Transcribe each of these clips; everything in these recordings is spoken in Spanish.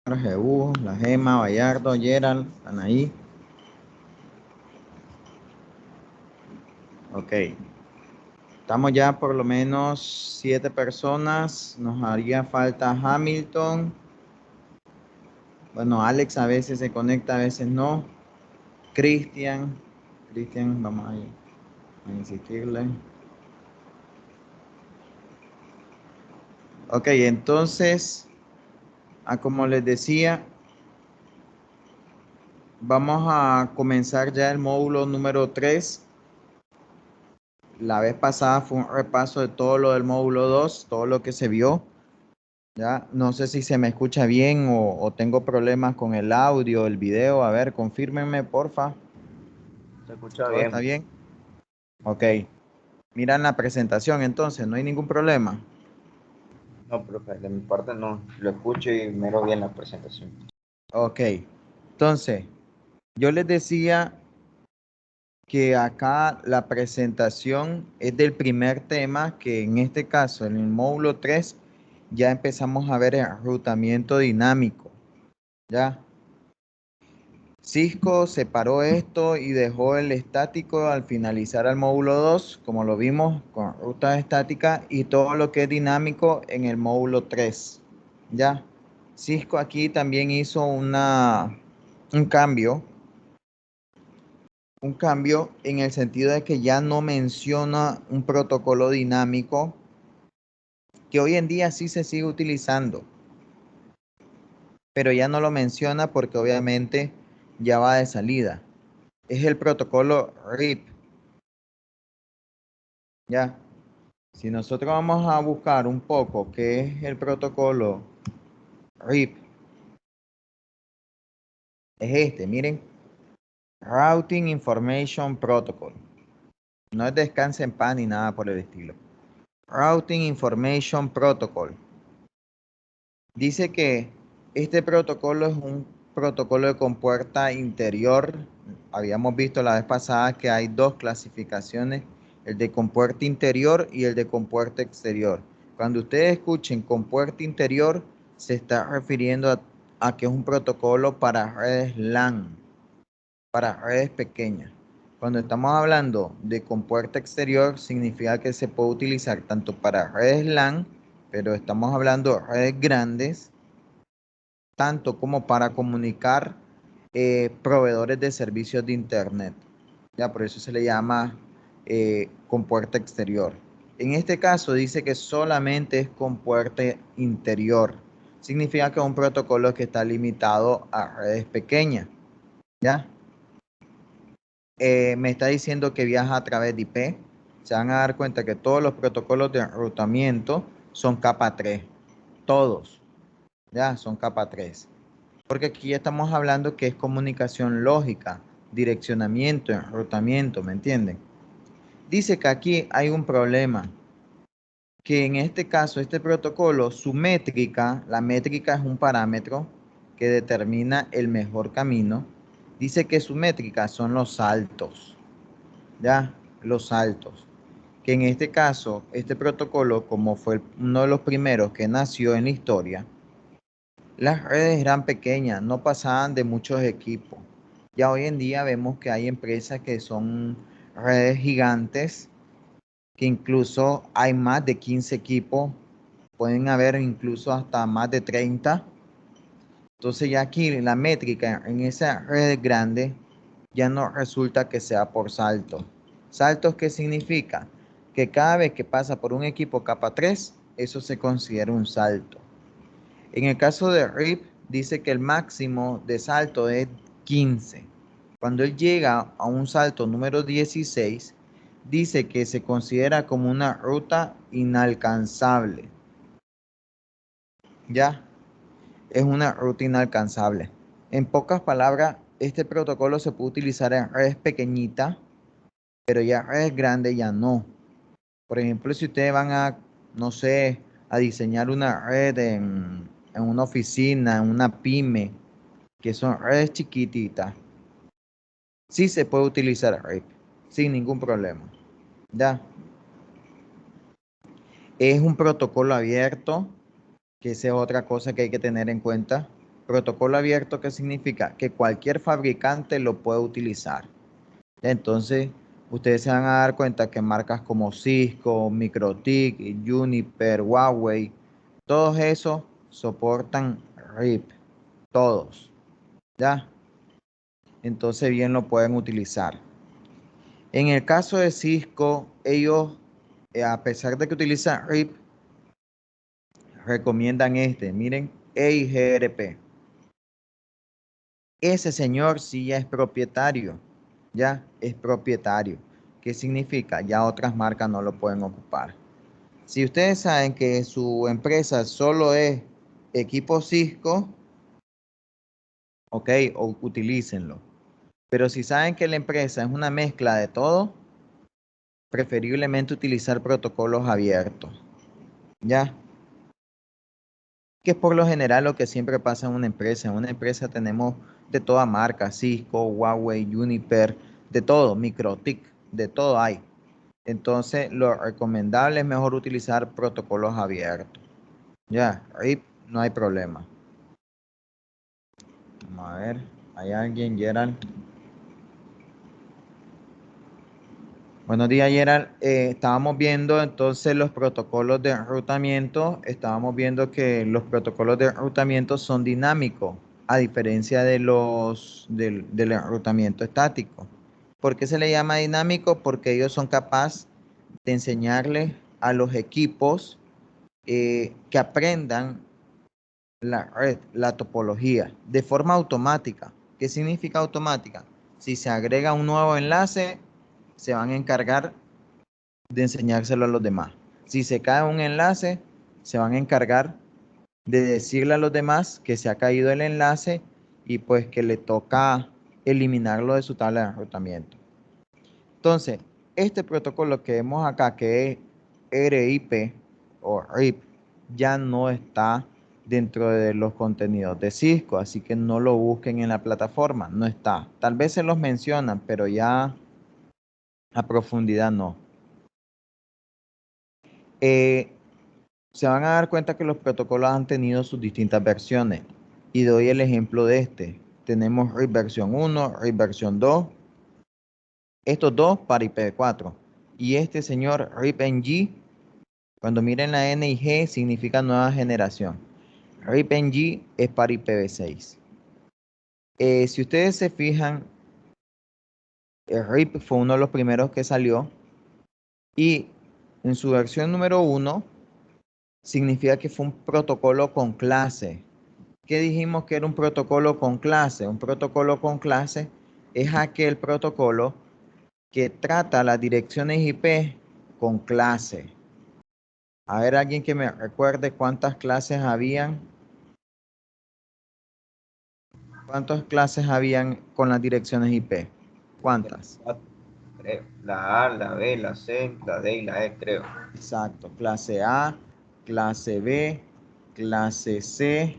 GU, La Gema, Bayardo, Gerald, Anaí. Ok. Estamos ya por lo menos 7 personas. Nos haría falta Hamilton. Bueno, Alex a veces se conecta, a veces no. Cristian, vamos a insistirle. Ok, entonces, como les decía, vamos a comenzar ya el módulo número 3. La vez pasada fue un repaso de todo lo del módulo 2, todo lo que se vio. Ya, no sé si se me escucha bien o tengo problemas con el audio, el video. A ver, confírmenme, porfa. Se escucha ¿Todo está bien. bien? Ok. Miran la presentación entonces, no hay ningún problema. No, profe, de mi parte no. Lo escucho y miro bien la presentación. Ok. Entonces, yo les decía que acá la presentación es del primer tema, que en este caso, en el módulo 3, ya empezamos a ver el enrutamiento dinámico. ¿Ya? Cisco separó esto y dejó el estático al finalizar el módulo 2, como lo vimos, con rutas estáticas y todo lo que es dinámico en el módulo 3. ¿Ya? Cisco aquí también hizo un cambio en el sentido de que ya no menciona un protocolo dinámico que hoy en día sí se sigue utilizando, pero ya no lo menciona porque obviamente ya va de salida. Es el protocolo RIP. Ya, si nosotros vamos a buscar un poco qué es el protocolo RIP, es este, miren, Routing Information Protocol. No es descanse en paz ni nada por el estilo. Routing Information Protocol. Dice que este protocolo es un protocolo de compuerta interior. Habíamos visto la vez pasada que hay dos clasificaciones, el de compuerta interior y el de compuerta exterior. Cuando ustedes escuchen compuerta interior, se está refiriendo a que es un protocolo para redes LAN, para redes pequeñas. Cuando estamos hablando de compuerta exterior, significa que se puede utilizar tanto para redes LAN, pero estamos hablando de redes grandes, tanto como para comunicar proveedores de servicios de Internet. Ya, por eso se le llama compuerta exterior. En este caso dice que solamente es compuerta interior. Significa que es un protocolo que está limitado a redes pequeñas. ¿Ya? Me está diciendo que viaja a través de IP. Se van a dar cuenta que todos los protocolos de enrutamiento son capa 3. Todos. Ya, son capa 3. Porque aquí ya estamos hablando que es comunicación lógica, direccionamiento, enrutamiento, ¿me entienden? Dice que aquí hay un problema, que en este caso, este protocolo, su métrica, la métrica es un parámetro que determina el mejor camino. Dice que su métrica son los saltos, ¿ya? Los saltos. Que en este caso, este protocolo, como fue uno de los primeros que nació en la historia, las redes eran pequeñas, no pasaban de muchos equipos. Ya hoy en día vemos que hay empresas que son redes gigantes, que incluso hay más de 15 equipos, pueden haber incluso hasta más de 30. Entonces ya aquí la métrica en esa red grande ya no resulta que sea por saltos. ¿Saltos qué significa? Que cada vez que pasa por un equipo capa 3, eso se considera un salto. En el caso de RIP, dice que el máximo de salto es 15. Cuando él llega a un salto número 16, dice que se considera como una ruta inalcanzable. ¿Ya? Es una ruta inalcanzable. En pocas palabras, este protocolo se puede utilizar en redes pequeñitas, pero ya redes grandes ya no. Por ejemplo, si ustedes van a, no sé, a diseñar una red en una oficina, en una pyme, que son redes chiquititas, sí se puede utilizar RIP sin ningún problema. ¿Ya? Es un protocolo abierto, que esa es otra cosa que hay que tener en cuenta. Protocolo abierto, ¿qué significa? Que cualquier fabricante lo puede utilizar. Entonces, ustedes se van a dar cuenta que marcas como Cisco, MikroTik, Juniper, Huawei, todos esos soportan RIP, todos, ¿ya? Entonces bien lo pueden utilizar. En el caso de Cisco, ellos, a pesar de que utilizan RIP, recomiendan miren, EIGRP. Ese señor sí ya es propietario, ya es propietario. ¿Qué significa? Ya otras marcas no lo pueden ocupar. Si ustedes saben que su empresa solo es equipo Cisco, ok, o utilícenlo. Pero si saben que la empresa es una mezcla de todo, preferiblemente utilizar protocolos abiertos, ¿ya? Que es por lo general lo que siempre pasa en una empresa. En una empresa tenemos de toda marca, Cisco, Huawei, Juniper, de todo, MikroTik, de todo hay. Entonces, lo recomendable es mejor utilizar protocolos abiertos. Ya, ahí no hay problema. Vamos a ver, ¿hay alguien, Gerald? Buenos días, Gerald. Estábamos viendo entonces los protocolos de enrutamiento. Estábamos viendo que los protocolos de enrutamiento son dinámicos, a diferencia de del enrutamiento estático. ¿Por qué se le llama dinámico? Porque ellos son capaces de enseñarles a los equipos que aprendan la red, la topología, de forma automática. ¿Qué significa automática? Si se agrega un nuevo enlace, se van a encargar de enseñárselo a los demás. Si se cae un enlace, se van a encargar de decirle a los demás que se ha caído el enlace y pues que le toca eliminarlo de su tabla de enrutamiento. Entonces, este protocolo que vemos acá, que es RIP o RIP, ya no está dentro de los contenidos de Cisco, así que no lo busquen en la plataforma, no está. Tal vez se los mencionan, pero ya a profundidad no. Se van a dar cuenta que los protocolos han tenido sus distintas versiones. Y doy el ejemplo de este. Tenemos RIP versión 1, RIP versión 2. Estos dos para IPv4. Y este señor RIP-NG, cuando miren la N y G, significa nueva generación. RIP-NG es para IPv6. Si ustedes se fijan, el RIP fue uno de los primeros que salió. Y en su versión número 1, significa que fue un protocolo con clase. ¿Qué dijimos que era un protocolo con clase? Un protocolo con clase es aquel protocolo que trata las direcciones IP con clase. A ver, alguien que me recuerde cuántas clases habían. ¿Cuántas clases habían con las direcciones IP? ¿Cuántas? Creo. La A, la B, la C, la D y la E, creo. Exacto. Clase A, clase B, clase C,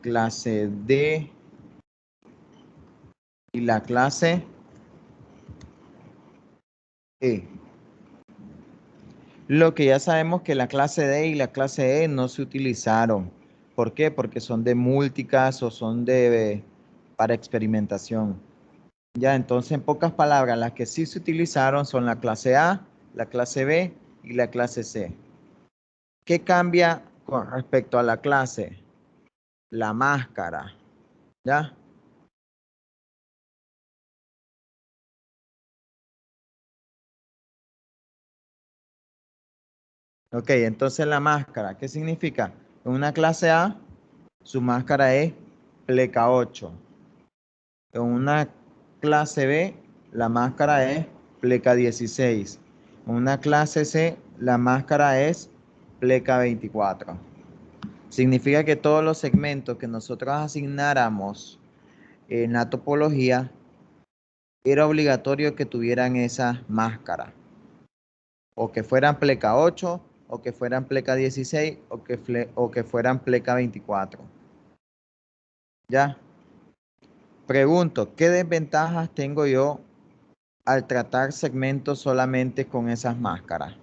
clase D y la clase E. Lo que ya sabemos que la clase D y la clase E no se utilizaron. ¿Por qué? Porque son de multicast o son para experimentación. Ya, entonces en pocas palabras, las que sí se utilizaron son la clase A, la clase B y la clase C. ¿Qué cambia con respecto a la clase? La máscara. ¿Ya? Ok, entonces la máscara, ¿qué significa? En una clase A, su máscara es pleca 8. En una clase B, la máscara es pleca 16. En una clase C, la máscara es pleca 24. Significa que todos los segmentos que nosotros asignáramos en la topología, era obligatorio que tuvieran esa máscara. O que fueran pleca 8, o que fueran pleca 16, o que fueran pleca 24. ¿Ya? Pregunto, ¿qué desventajas tengo yo al tratar segmentos solamente con esas máscaras?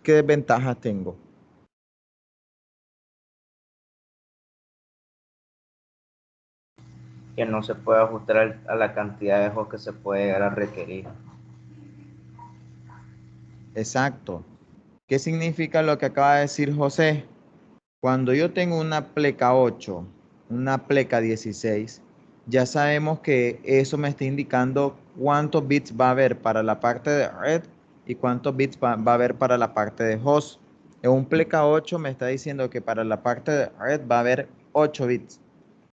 ¿Qué desventajas tengo? que no se puede ajustar a la cantidad de hosts que se puede llegar a requerir. Exacto. ¿Qué significa lo que acaba de decir José? Cuando yo tengo una pleca 8, una pleca 16, ya sabemos que eso me está indicando cuántos bits va a haber para la parte de red y cuántos bits va a haber para la parte de host. En un pleca 8 me está diciendo que para la parte de red va a haber 8 bits,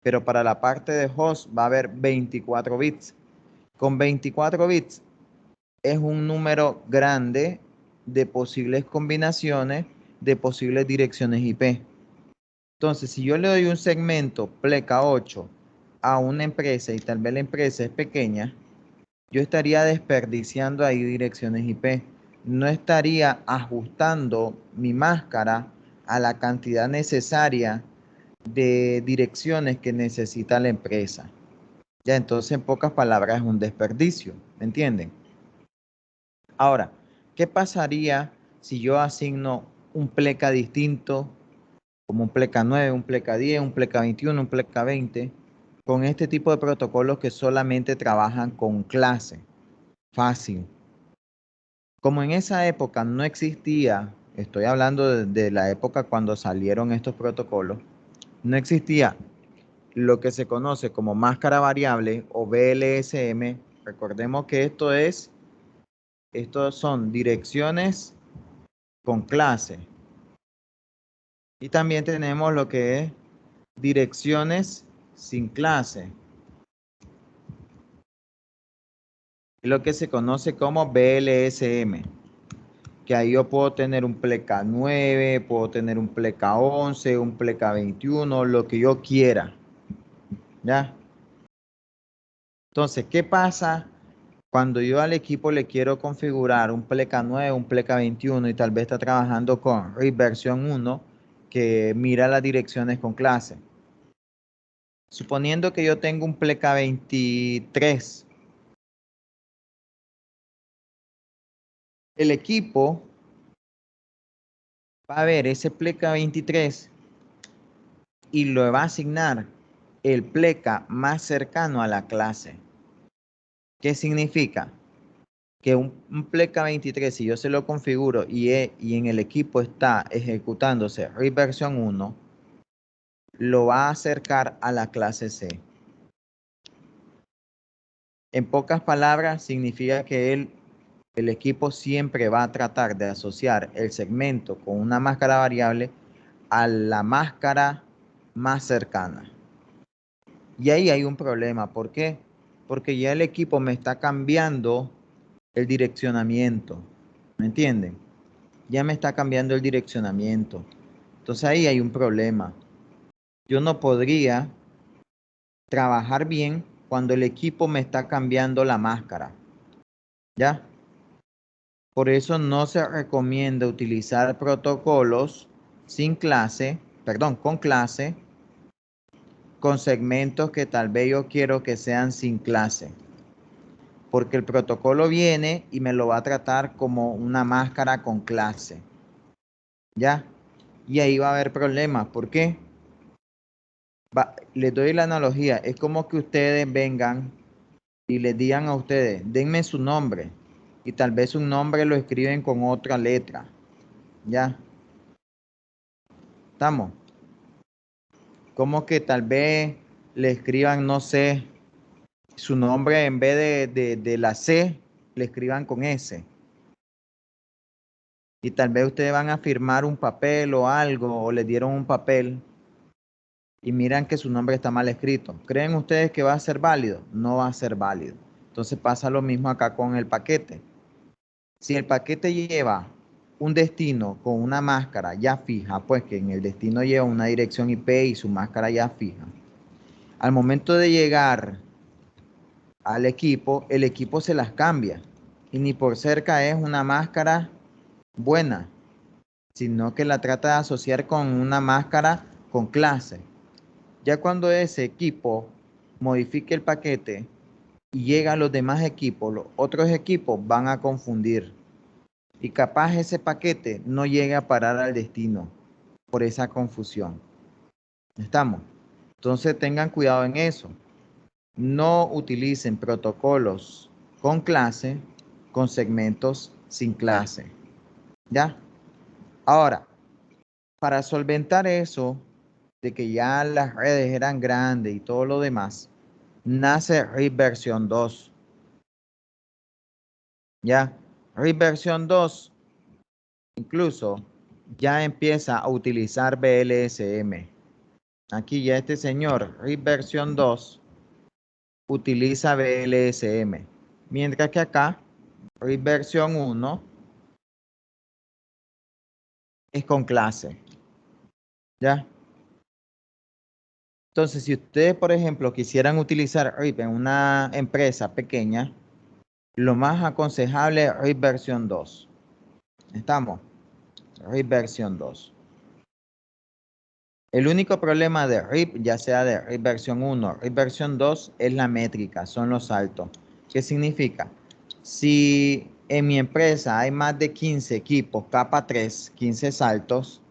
pero para la parte de host va a haber 24 bits. Con 24 bits es un número grande de posibles combinaciones de posibles direcciones IP. Entonces, si yo le doy un segmento pleca 8 a una empresa y tal vez la empresa es pequeña, yo estaría desperdiciando ahí direcciones IP. No estaría ajustando mi máscara a la cantidad necesaria de direcciones que necesita la empresa. Ya, entonces, en pocas palabras, es un desperdicio. ¿Me entienden? Ahora, ¿qué pasaría si yo asigno un pleca distinto, como un pleca 9, un pleca 10, un pleca 21, un pleca 20, con este tipo de protocolos que solamente trabajan con clase? Fácil. Como en esa época no existía, estoy hablando de la época cuando salieron estos protocolos, no existía lo que se conoce como máscara variable o BLSM. Recordemos que estos son direcciones con clase. Y también tenemos lo que es direcciones sin clase, lo que se conoce como BLSM, que ahí yo puedo tener un pleca 9, puedo tener un pleca 11, un pleca 21, lo que yo quiera, ¿ya? Entonces, ¿qué pasa cuando yo al equipo le quiero configurar un pleca 9, un pleca 21 y tal vez está trabajando con RIP versión 1 que mira las direcciones con clase? Suponiendo que yo tengo un pleca 23, el equipo va a ver ese pleca 23 y lo va a asignar el pleca más cercano a la clase. ¿Qué significa? Que un pleca 23, si yo se lo configuro y en el equipo está ejecutándose RIP versión 1, lo va a acercar a la clase C. En pocas palabras, significa que el equipo siempre va a tratar de asociar el segmento con una máscara variable a la máscara más cercana. Y ahí hay un problema. ¿Por qué? Porque ya el equipo me está cambiando el direccionamiento. ¿Me entienden? Ya me está cambiando el direccionamiento. Entonces ahí hay un problema. Yo no podría trabajar bien cuando el equipo me está cambiando la máscara. ¿Ya? Por eso no se recomienda utilizar protocolos sin clase, perdón, con clase, con segmentos que tal vez yo quiero que sean sin clase. Porque el protocolo viene y me lo va a tratar como una máscara con clase. ¿Ya? Y ahí va a haber problemas. ¿Por qué? Les doy la analogía. Es como que ustedes vengan y les digan a ustedes, denme su nombre. Y tal vez su nombre lo escriben con otra letra. ¿Ya? ¿Estamos? Como que tal vez le escriban, no sé, su nombre en vez de la C, le escriban con S. Y tal vez ustedes van a firmar un papel o algo, o les dieron un papel y miran que su nombre está mal escrito. ¿Creen ustedes que va a ser válido? No va a ser válido. Entonces pasa lo mismo acá con el paquete. Si el paquete lleva un destino con una máscara ya fija, pues que en el destino lleva una dirección IP y su máscara ya fija. Al momento de llegar al equipo, el equipo se las cambia. Y ni por cerca es una máscara buena, sino que la trata de asociar con una máscara con clase. Ya cuando ese equipo modifique el paquete y llega a los demás equipos, los otros equipos van a confundir. Y capaz ese paquete no llegue a parar al destino por esa confusión. ¿Estamos? Entonces tengan cuidado en eso. no utilicen protocolos con clase, con segmentos sin clase. ¿Ya? Ahora, para solventar eso, de que ya las redes eran grandes y todo lo demás, nace RIP versión 2. ¿Ya? RIP versión 2 incluso ya empieza a utilizar BLSM. Aquí ya este señor, RIP versión 2, utiliza BLSM. Mientras que acá, RIP versión 1 es con clase. ¿Ya? Entonces, si ustedes, por ejemplo, quisieran utilizar RIP en una empresa pequeña, lo más aconsejable es RIP versión 2. ¿Estamos? RIP versión 2. El único problema de RIP, ya sea de RIP versión 1, RIP versión 2, es la métrica, son los saltos. ¿Qué significa? Si en mi empresa hay más de 15 equipos, capa 3, 15 saltos,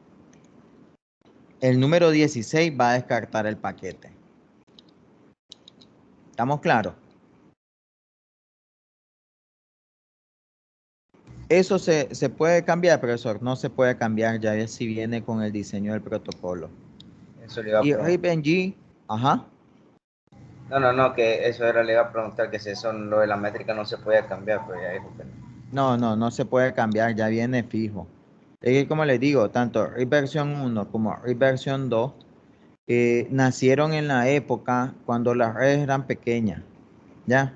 el número 16 va a descartar el paquete. ¿Estamos claros? Eso se puede cambiar, profesor. No se puede cambiar, ya si viene con el diseño del protocolo. Eso le iba a Y preguntar. RIP-NG, ajá. No, que eso era, le iba a preguntar que si eso, lo de la métrica no se podía cambiar, pero ya dijo que no. No se puede cambiar, ya viene fijo. Es que como les digo, tanto RIP versión 1 como RIP versión 2 nacieron en la época cuando las redes eran pequeñas, ¿ya?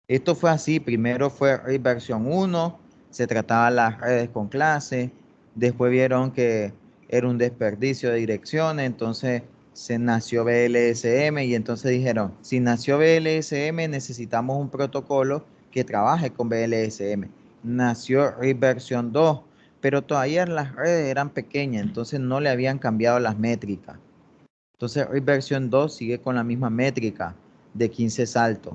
Esto fue así, primero fue RIP versión 1, se trataban las redes con clase, después vieron que era un desperdicio de direcciones, entonces se nació BLSM y entonces dijeron, si nació BLSM necesitamos un protocolo que trabaje con BLSM. Nació RIP versión 2, pero todavía las redes eran pequeñas, entonces no le habían cambiado las métricas. Entonces RIP versión 2 sigue con la misma métrica de 15 saltos.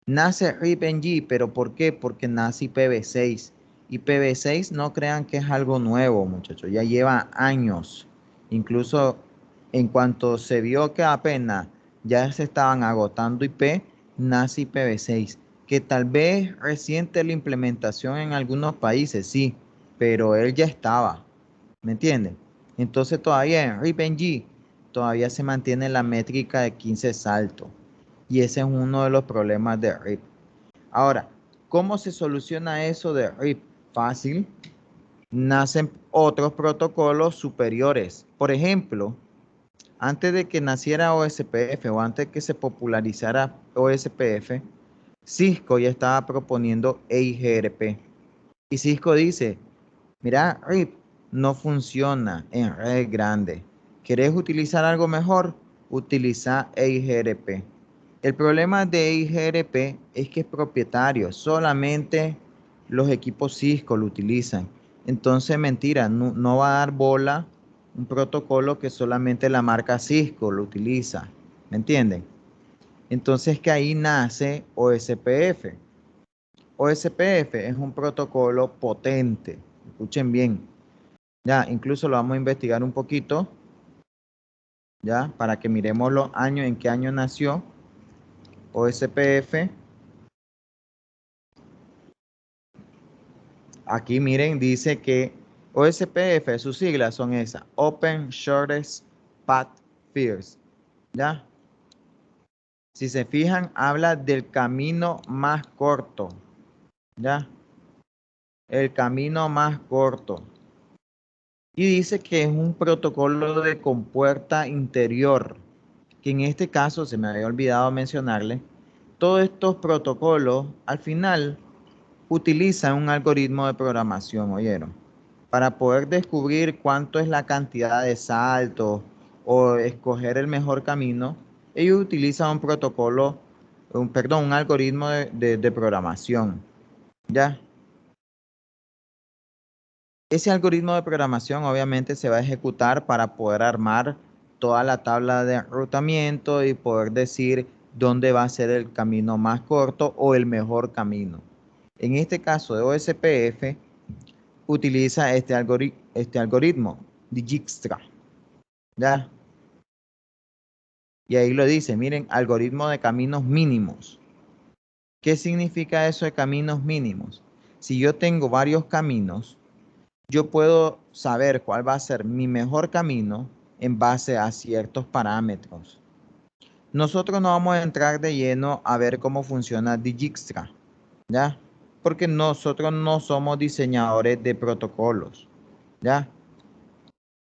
Nace RIP-NG, pero ¿por qué? Porque nace IPv6. IPv6 no crean que es algo nuevo, muchachos, ya lleva años. Incluso en cuanto se vio que apenas ya se estaban agotando IP, nace IPv6, que tal vez reciente la implementación en algunos países, sí, pero él ya estaba, ¿me entienden? Entonces todavía en RIP-NG todavía se mantiene la métrica de 15 saltos. Y ese es uno de los problemas de RIP. Ahora, ¿cómo se soluciona eso de RIP? Fácil. Nacen otros protocolos superiores. Por ejemplo, antes de que naciera OSPF o antes de que se popularizara OSPF, Cisco ya estaba proponiendo EIGRP. Y Cisco dice, mira, RIP no funciona en redes grandes. ¿Querés utilizar algo mejor? Utiliza EIGRP. El problema de IGRP es que es propietario, solamente los equipos Cisco lo utilizan. Entonces, mentira, no va a dar bola un protocolo que solamente la marca Cisco lo utiliza. ¿Me entienden? Entonces, que ahí nace OSPF. OSPF es un protocolo potente. Escuchen bien. Ya, incluso lo vamos a investigar un poquito, ya, para que miremos los años, en qué año nació OSPF. Aquí miren, dice que OSPF, sus siglas son esas, Open Shortest Path First, ¿ya? Si se fijan, habla del camino más corto, ¿ya? El camino más corto. Y dice que es un protocolo de compuerta interior, que en este caso, se me había olvidado mencionarle, todos estos protocolos al final utilizan un algoritmo de programación, ¿oyeron? Para poder descubrir cuánto es la cantidad de saltos o escoger el mejor camino, ellos utilizan un protocolo, un algoritmo de programación, ¿ya? Ese algoritmo de programación obviamente se va a ejecutar para poder armar toda la tabla de enrutamiento y poder decir dónde va a ser el camino más corto o el mejor camino. En este caso de OSPF, utiliza este algoritmo, Dijkstra, ¿ya? Y ahí lo dice, miren, algoritmo de caminos mínimos. ¿Qué significa eso de caminos mínimos? Si yo tengo varios caminos, yo puedo saber cuál va a ser mi mejor camino en base a ciertos parámetros. Nosotros no vamos a entrar de lleno a ver cómo funciona Dijkstra, ¿ya? Porque nosotros no somos diseñadores de protocolos, ¿ya?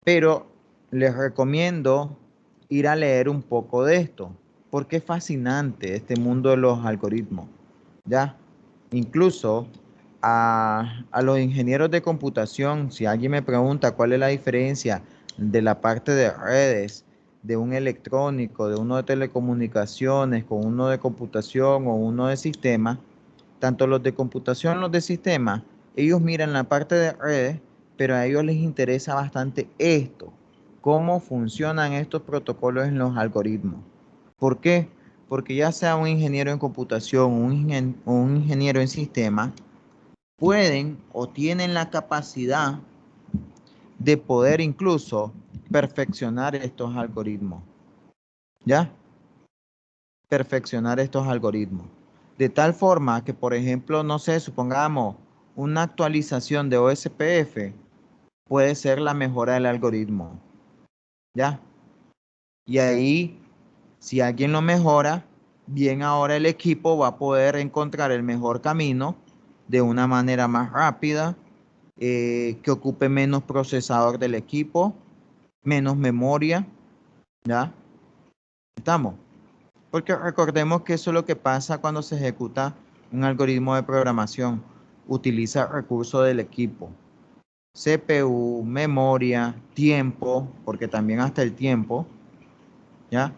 Pero les recomiendo ir a leer un poco de esto, porque es fascinante este mundo de los algoritmos, ¿ya? Incluso a los ingenieros de computación, si alguien me pregunta cuál es la diferencia de la parte de redes, de un electrónico, de uno de telecomunicaciones, con uno de computación o uno de sistemas, tanto los de computación, los de sistemas, ellos miran la parte de redes, pero a ellos les interesa bastante esto, cómo funcionan estos protocolos en los algoritmos. ¿Por qué? Porque ya sea un ingeniero en computación o un ingeniero en sistemas, pueden o tienen la capacidad de poder incluso perfeccionar estos algoritmos. ¿Ya? Perfeccionar estos algoritmos. De tal forma que, por ejemplo, no sé, supongamos una actualización de OSPF puede ser la mejora del algoritmo. ¿Ya? Y ahí, si alguien lo mejora, bien ahora el equipo va a poder encontrar el mejor camino de una manera más rápida, que ocupe menos procesador del equipo, menos memoria, ¿ya? ¿Estamos? Porque recordemos que eso es lo que pasa cuando se ejecuta un algoritmo de programación. Utiliza recursos del equipo. CPU, memoria, tiempo, porque también hasta el tiempo, ¿ya?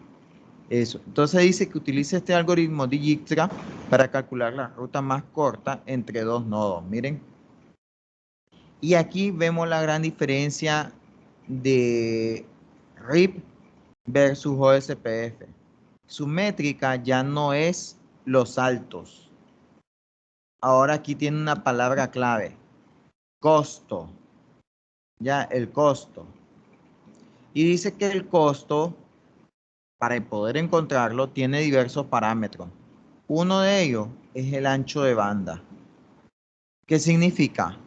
Eso. Entonces dice que utiliza este algoritmo Dijkstra para calcular la ruta más corta entre dos nodos. Miren. Y aquí vemos la gran diferencia de RIP versus OSPF. Su métrica ya no es los saltos. Ahora aquí tiene una palabra clave. Costo. Ya, el costo. Y dice que el costo, para poder encontrarlo, tiene diversos parámetros. Uno de ellos es el ancho de banda. ¿Qué significa?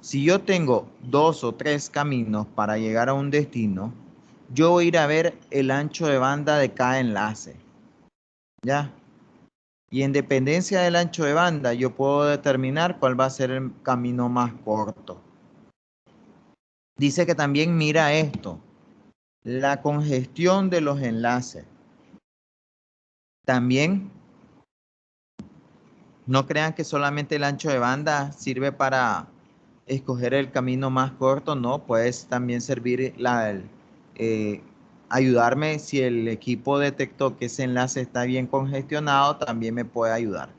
Si yo tengo 2 o 3 caminos para llegar a un destino, yo voy a ir a ver el ancho de banda de cada enlace. ¿Ya? Y en dependencia del ancho de banda, yo puedo determinar cuál va a ser el camino más corto. Dice que también mira esto, la congestión de los enlaces. También no crean que solamente el ancho de banda sirve para escoger el camino más corto, no, puedes también servir eh, ayudarme si el equipo detectó que ese enlace está bien congestionado, también me puede ayudar.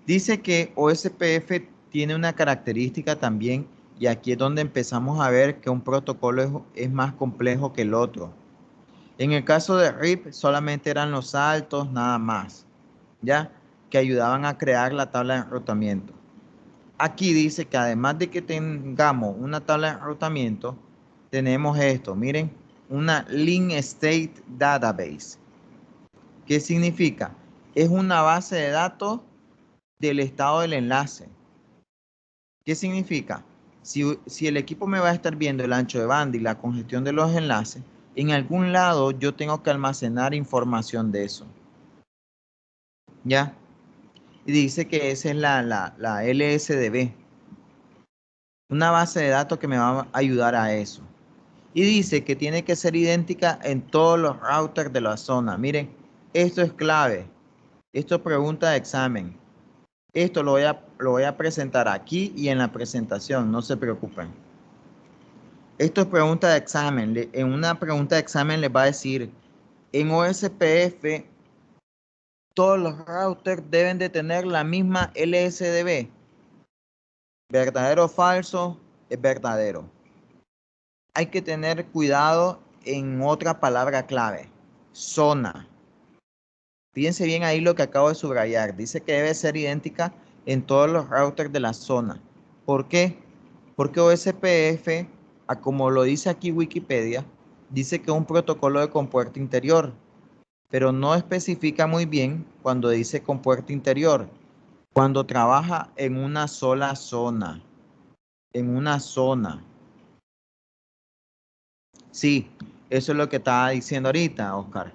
Dice que OSPF tiene una característica también, y aquí es donde empezamos a ver que un protocolo es más complejo que el otro. En el caso de RIP solamente eran los saltos, nada más, ¿ya? Que ayudaban a crear la tabla de enrutamiento. Aquí dice que además de que tengamos una tabla de enrutamiento, tenemos esto, miren, una Link State Database. ¿Qué significa? Es una base de datos del estado del enlace. ¿Qué significa? Si el equipo me va a estar viendo el ancho de banda y la congestión de los enlaces, en algún lado yo tengo que almacenar información de eso. ¿Ya? Y dice que esa es la LSDB, una base de datos que me va a ayudar a eso. Y dice que tiene que ser idéntica en todos los routers de la zona. Miren, esto es clave. Esto es pregunta de examen. Esto lo voy a presentar aquí y en la presentación, no se preocupen. Esto es pregunta de examen. En una pregunta de examen les va a decir, en OSPF, todos los routers deben de tener la misma LSDB. ¿Verdadero o falso? Es verdadero. Hay que tener cuidado en otra palabra clave, zona. Fíjense bien ahí lo que acabo de subrayar. Dice que debe ser idéntica en todos los routers de la zona. ¿Por qué? Porque OSPF, como lo dice aquí Wikipedia, dice que es un protocolo de compuerta interior. pero no especifica muy bien cuando dice con puerta interior, cuando trabaja en una sola zona, en una zona. Sí, eso es lo que estaba diciendo ahorita, Oscar.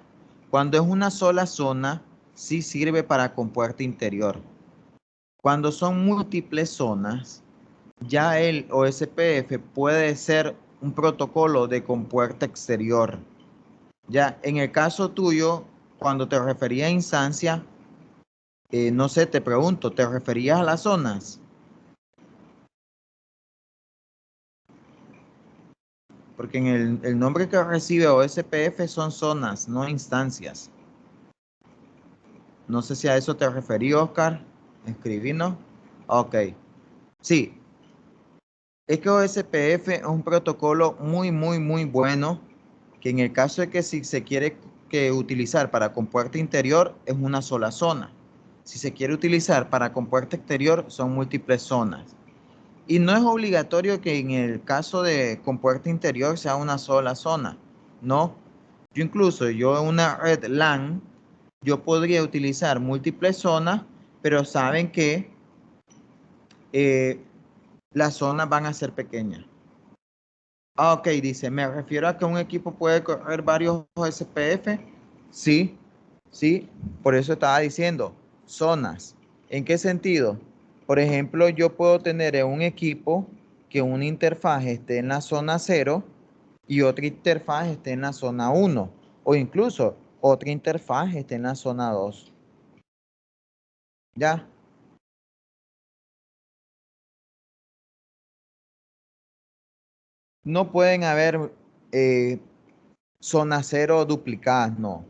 Cuando es una sola zona, sí sirve para compuerta interior. Cuando son múltiples zonas, ya el OSPF puede ser un protocolo de compuerta exterior. Ya en el caso tuyo, cuando te refería a instancia, no sé, te pregunto, ¿te referías a las zonas? Porque en el nombre que recibe OSPF son zonas, no instancias. No sé si a eso te referí, Oscar. Escribí, ¿no? Ok. Sí, es que OSPF es un protocolo muy bueno, que en el caso de que si se quiere que utilizar para compuerta interior es una sola zona. Si se quiere utilizar para compuerta exterior son múltiples zonas. Y no es obligatorio que en el caso de compuerta interior sea una sola zona. No. Yo en una red LAN, yo podría utilizar múltiples zonas, pero saben que eh, las zonas van a ser pequeñas. Ah, ok, dice, me refiero a que un equipo puede correr varios SPF. Sí, sí, por eso estaba diciendo zonas. ¿En qué sentido? Por ejemplo, yo puedo tener en un equipo que una interfaz esté en la zona 0 y otra interfaz esté en la zona 1, o incluso otra interfaz esté en la zona 2. ¿Ya? No pueden haber eh, zona 0 duplicadas, no.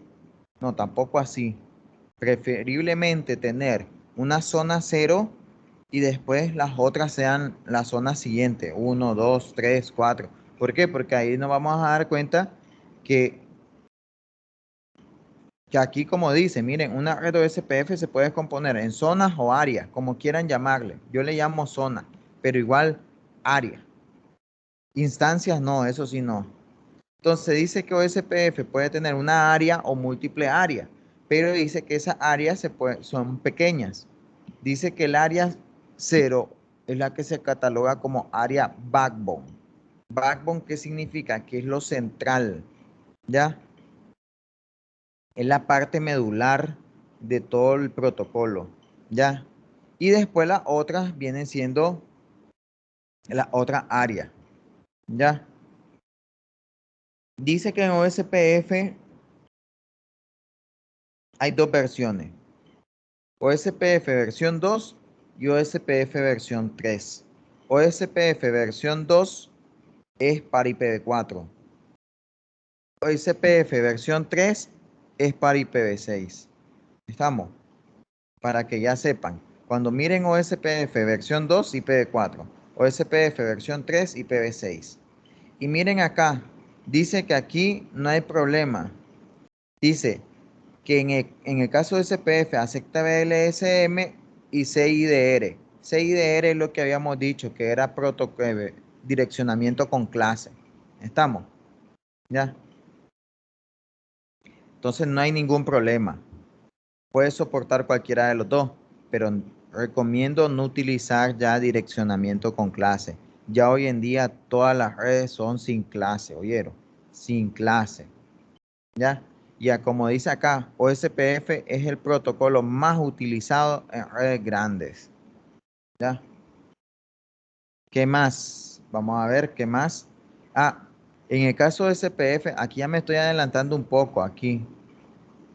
No, tampoco así. Preferiblemente tener una zona 0 y después las otras sean la zona siguiente, 1, 2, 3, 4. ¿Por qué? Porque ahí nos vamos a dar cuenta que, que aquí, como dice, miren, una red OSPF se puede componer en zonas o áreas, como quieran llamarle. Yo le llamo zona, pero igual área. Instancias no, eso sí no. Entonces dice que OSPF puede tener una área o múltiple áreas, pero dice que esas áreas son pequeñas. Dice que el área 0 es la que se cataloga como área backbone. Backbone, ¿qué significa? Que es lo central, ¿ya? Es la parte medular de todo el protocolo, ¿ya? Y después las otras vienen siendo la otra área, ¿ya? Dice que en OSPF hay dos versiones. OSPF versión 2 y OSPF versión 3. OSPF versión 2 es para IPv4. OSPF versión 3 es para IPv6. ¿Estamos? Para que ya sepan. Cuando miren OSPF versión 2, IPv4. OSPF versión 3, IPv6. Y miren acá. Dice que aquí no hay problema. Dice que en el caso de SPF acepta BLSM y CIDR. CIDR es lo que habíamos dicho, que era direccionamiento con clase. ¿Estamos? ¿Ya? Entonces no hay ningún problema. Puede soportar cualquiera de los dos, pero recomiendo no utilizar ya direccionamiento con clase. Ya hoy en día todas las redes son sin clase, ¿oyeron? Sin clase. ¿Ya? Ya como dice acá, OSPF es el protocolo más utilizado en redes grandes. ¿Ya? ¿Qué más? Vamos a ver, ¿qué más? Ah, en el caso de SPF, aquí ya me estoy adelantando un poco, aquí.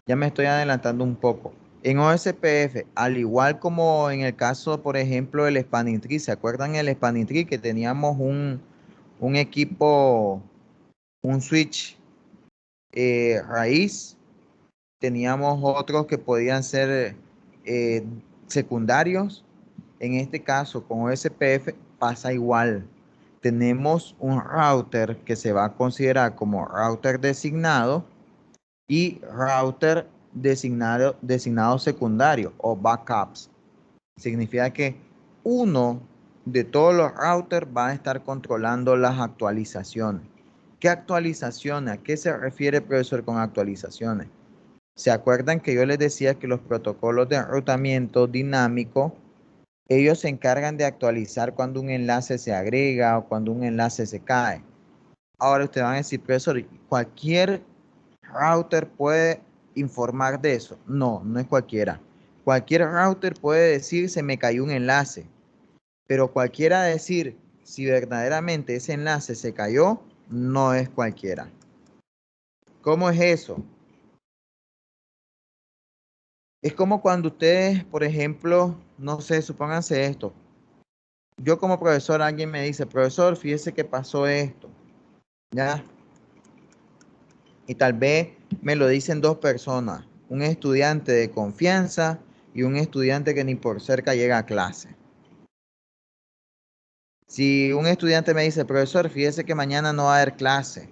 Ya me estoy adelantando un poco. En OSPF, al igual como en el caso, por ejemplo, del Spanning Tree, ¿se acuerdan el Spanning Tree que teníamos un equipo, un switch raíz? Teníamos otros que podían ser eh, secundarios. En este caso, con OSPF pasa igual. Tenemos un router que se va a considerar como router designado y router designado secundario o backups. Significa que uno de todos los routers va a estar controlando las actualizaciones. ¿Qué actualizaciones? ¿A qué se refiere el profesor con actualizaciones? ¿Se acuerdan que yo les decía que los protocolos de enrutamiento dinámico, ellos se encargan de actualizar cuando un enlace se agrega o cuando un enlace se cae? Ahora ustedes van a decir, profesor, ¿cualquier router puede informar de eso? No, no es cualquiera. Cualquier router puede decir, se me cayó un enlace, pero cualquiera decir si verdaderamente ese enlace se cayó, no es cualquiera. ¿Cómo es eso? Es como cuando ustedes, por ejemplo, no sé, supónganse esto. Yo como profesor, alguien me dice, profesor, fíjese que pasó esto, ¿ya? Y tal vez me lo dicen dos personas, un estudiante de confianza y un estudiante que ni por cerca llega a clase. Si un estudiante me dice, profesor, fíjese que mañana no va a haber clase,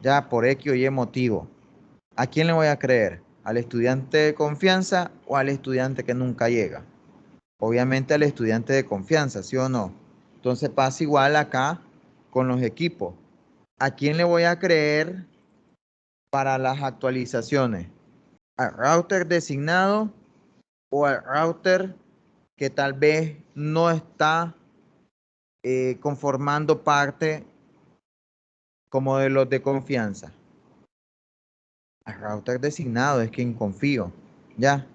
ya por X o Y motivo, ¿a quién le voy a creer? ¿Al estudiante de confianza o al estudiante que nunca llega? Obviamente al estudiante de confianza, ¿sí o no? Entonces pasa igual acá con los equipos. ¿A quién le voy a creer para las actualizaciones? ¿Al router designado o al router que tal vez no está conformando parte como de los de confianza? Al router designado es quien confío, ¿ya?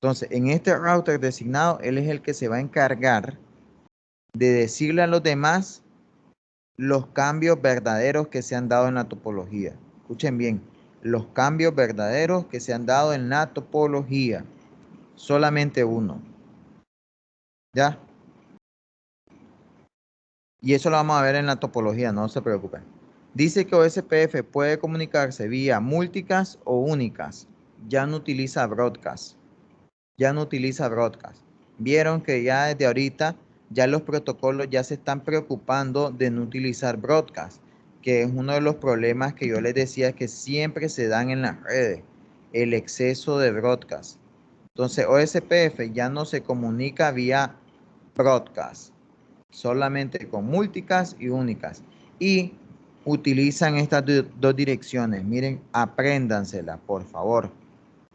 Entonces, en este router designado, él es el que se va a encargar de decirle a los demás los cambios verdaderos que se han dado en la topología. Escuchen bien, los cambios verdaderos que se han dado en la topología. Solamente uno, ¿ya? Y eso lo vamos a ver en la topología, no se preocupen. Dice que OSPF puede comunicarse vía múlticast o únicas. Ya no utiliza broadcast. Ya no utiliza broadcast. Vieron que ya desde ahorita ya los protocolos ya se están preocupando de no utilizar broadcast, que es uno de los problemas que yo les decía que siempre se dan en las redes, el exceso de broadcast. Entonces OSPF ya no se comunica vía broadcast, solamente con múlticas y únicas. Y utilizan estas dos direcciones. Miren, apréndansela, por favor.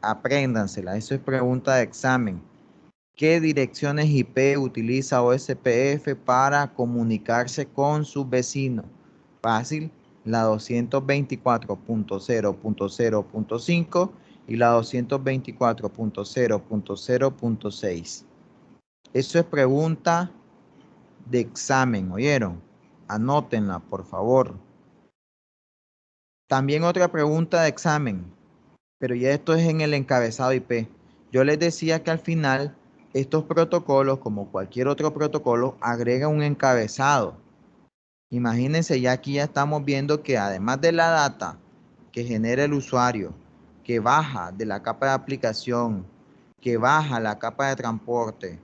Apréndansela. Eso es pregunta de examen. ¿Qué direcciones IP utiliza OSPF para comunicarse con sus vecinos? Fácil, la 224.0.0.5 y la 224.0.0.6. Eso es pregunta de examen, ¿oyeron? Anótenla, por favor. También otra pregunta de examen, pero ya esto es en el encabezado IP. Yo les decía que al final estos protocolos, como cualquier otro protocolo, agrega un encabezado. Imagínense, ya aquí ya estamos viendo que además de la data que genera el usuario, que baja de la capa de aplicación, que baja la capa de transporte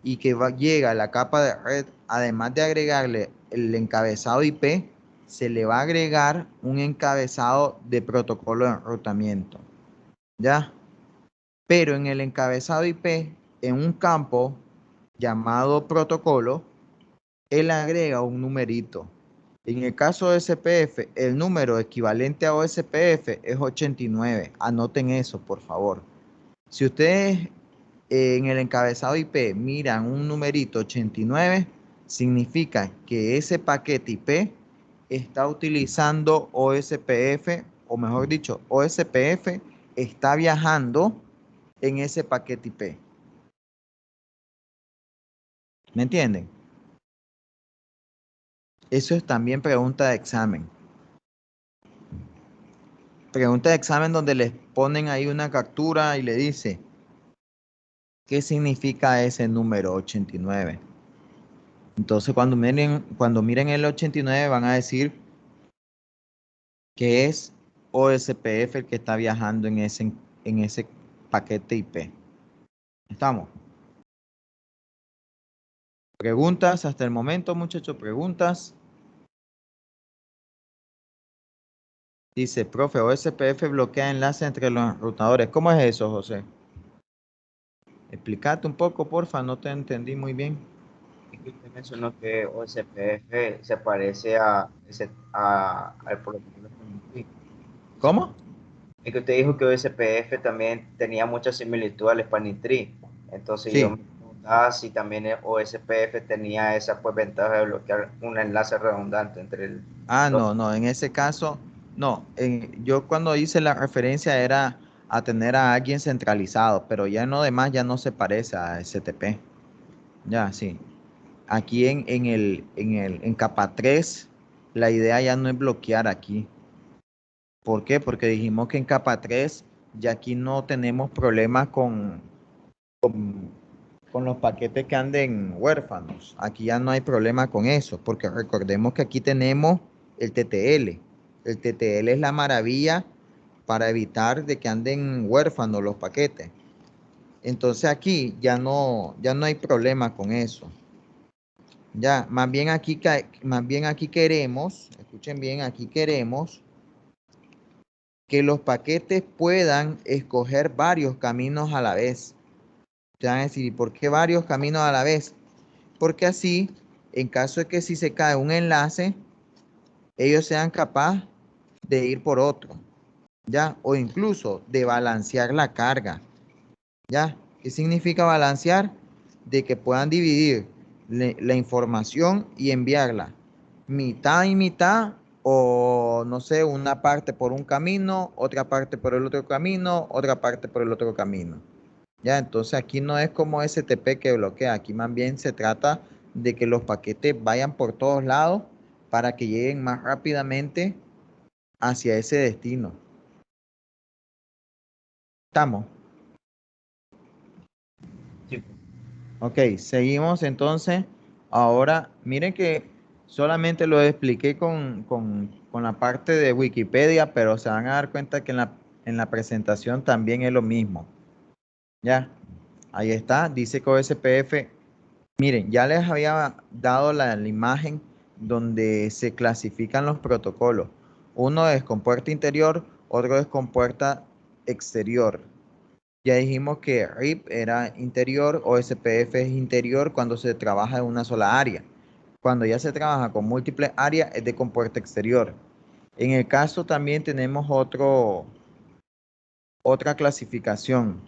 y que llega a la capa de red, además de agregarle el encabezado IP, se le va a agregar un encabezado de protocolo de enrutamiento. ¿Ya? Pero en el encabezado IP, en un campo llamado protocolo, él agrega un numerito. En el caso de SPF, el número equivalente a OSPF es 89. Anoten eso, por favor. Si ustedes en el encabezado IP miran un numerito 89, significa que ese paquete IP está utilizando OSPF, o mejor dicho, OSPF está viajando en ese paquete IP. ¿Me entienden? Eso es también pregunta de examen. Pregunta de examen donde les ponen ahí una captura y le dice, ¿qué significa ese número 89? Entonces cuando miren el 89 van a decir que es OSPF el que está viajando en ese paquete IP. ¿Estamos? ¿Preguntas hasta el momento, muchachos? ¿Preguntas? Dice, profe, OSPF bloquea enlace entre los enrutadores. ¿Cómo es eso, José? Explícate un poco, porfa, no te entendí muy bien. Es que usted mencionó que OSPF se parece al protocolo de Wi-Fi. ¿Cómo? Es que usted dijo que OSPF también tenía mucha similitud al Spanning Tree. Entonces yo Sí. me preguntaba si también el OSPF tenía esa pues ventaja de bloquear un enlace redundante entre Ah, los... no, no, en ese caso, no. Yo cuando hice la referencia era a tener a alguien centralizado, pero ya en lo demás ya no se parece a STP. Ya, sí. Aquí en capa 3 la idea ya no es bloquear aquí. ¿Por qué? Porque dijimos que en capa 3 ya aquí no tenemos problemas con los paquetes que anden huérfanos. Aquí ya no hay problema con eso, porque recordemos que aquí tenemos el TTL. El TTL es la maravilla para evitar de que anden huérfanos los paquetes. Entonces aquí ya no hay problema con eso. Ya, más bien aquí queremos, escuchen bien, aquí queremos que los paquetes puedan escoger varios caminos a la vez. Te van a decir, ¿y por qué varios caminos a la vez? Porque así, en caso de que si se cae un enlace, ellos sean capaces de ir por otro, ¿ya? O incluso de balancear la carga, ¿ya? ¿Qué significa balancear? De que puedan dividir la información y enviarla mitad y mitad, o no sé, una parte por un camino, otra parte por el otro camino, otra parte por el otro camino. Ya, entonces aquí no es como STP que bloquea, aquí más bien se trata de que los paquetes vayan por todos lados para que lleguen más rápidamente hacia ese destino. ¿Estamos? Sí, Ok, seguimos entonces. Ahora, miren que solamente lo expliqué con la parte de Wikipedia, pero se van a dar cuenta que en la presentación también es lo mismo. Ya, ahí está, dice que OSPF. Miren, ya les había dado la imagen donde se clasifican los protocolos. Uno es con puerta interior, otro es con puerta exterior. Ya dijimos que RIP era interior, o SPF es interior cuando se trabaja en una sola área. Cuando ya se trabaja con múltiples áreas es de con puerta exterior. En el caso también tenemos otra clasificación.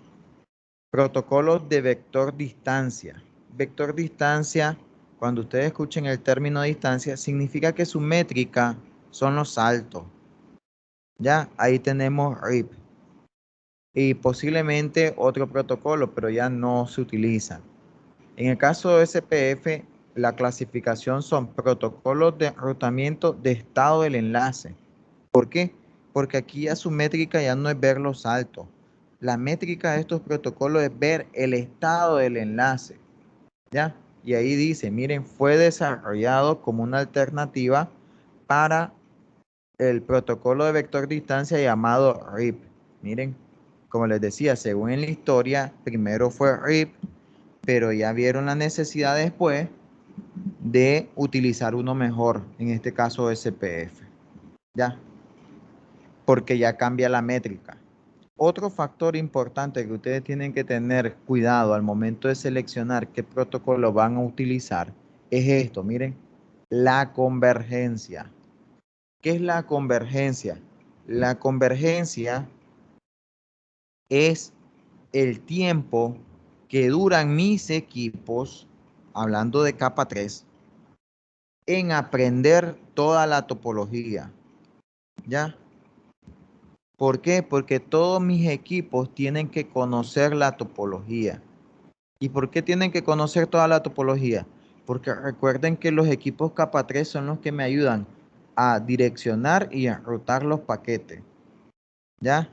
Protocolos de vector distancia. Vector distancia, cuando ustedes escuchen el término distancia, significa que su métrica son los saltos. Ya, ahí tenemos RIP. Y posiblemente otro protocolo, pero ya no se utiliza. En el caso de SPF, la clasificación son protocolos de enrutamiento de estado del enlace. ¿Por qué? Porque aquí ya su métrica ya no es ver los saltos. La métrica de estos protocolos es ver el estado del enlace, ¿ya? Y ahí dice, miren, fue desarrollado como una alternativa para el protocolo de vector distancia llamado RIP. Miren, como les decía, según en la historia, primero fue RIP, pero ya vieron la necesidad después de utilizar uno mejor, en este caso SPF, ¿ya? Porque ya cambia la métrica. Otro factor importante que ustedes tienen que tener cuidado al momento de seleccionar qué protocolo van a utilizar es esto, miren, la convergencia. ¿Qué es la convergencia? La convergencia es el tiempo que duran mis equipos, hablando de capa 3, en aprender toda la topología, ¿ya? ¿Por qué? Porque todos mis equipos tienen que conocer la topología. ¿Y por qué tienen que conocer toda la topología? Porque recuerden que los equipos capa 3 son los que me ayudan a direccionar y a enrutar los paquetes, ¿ya?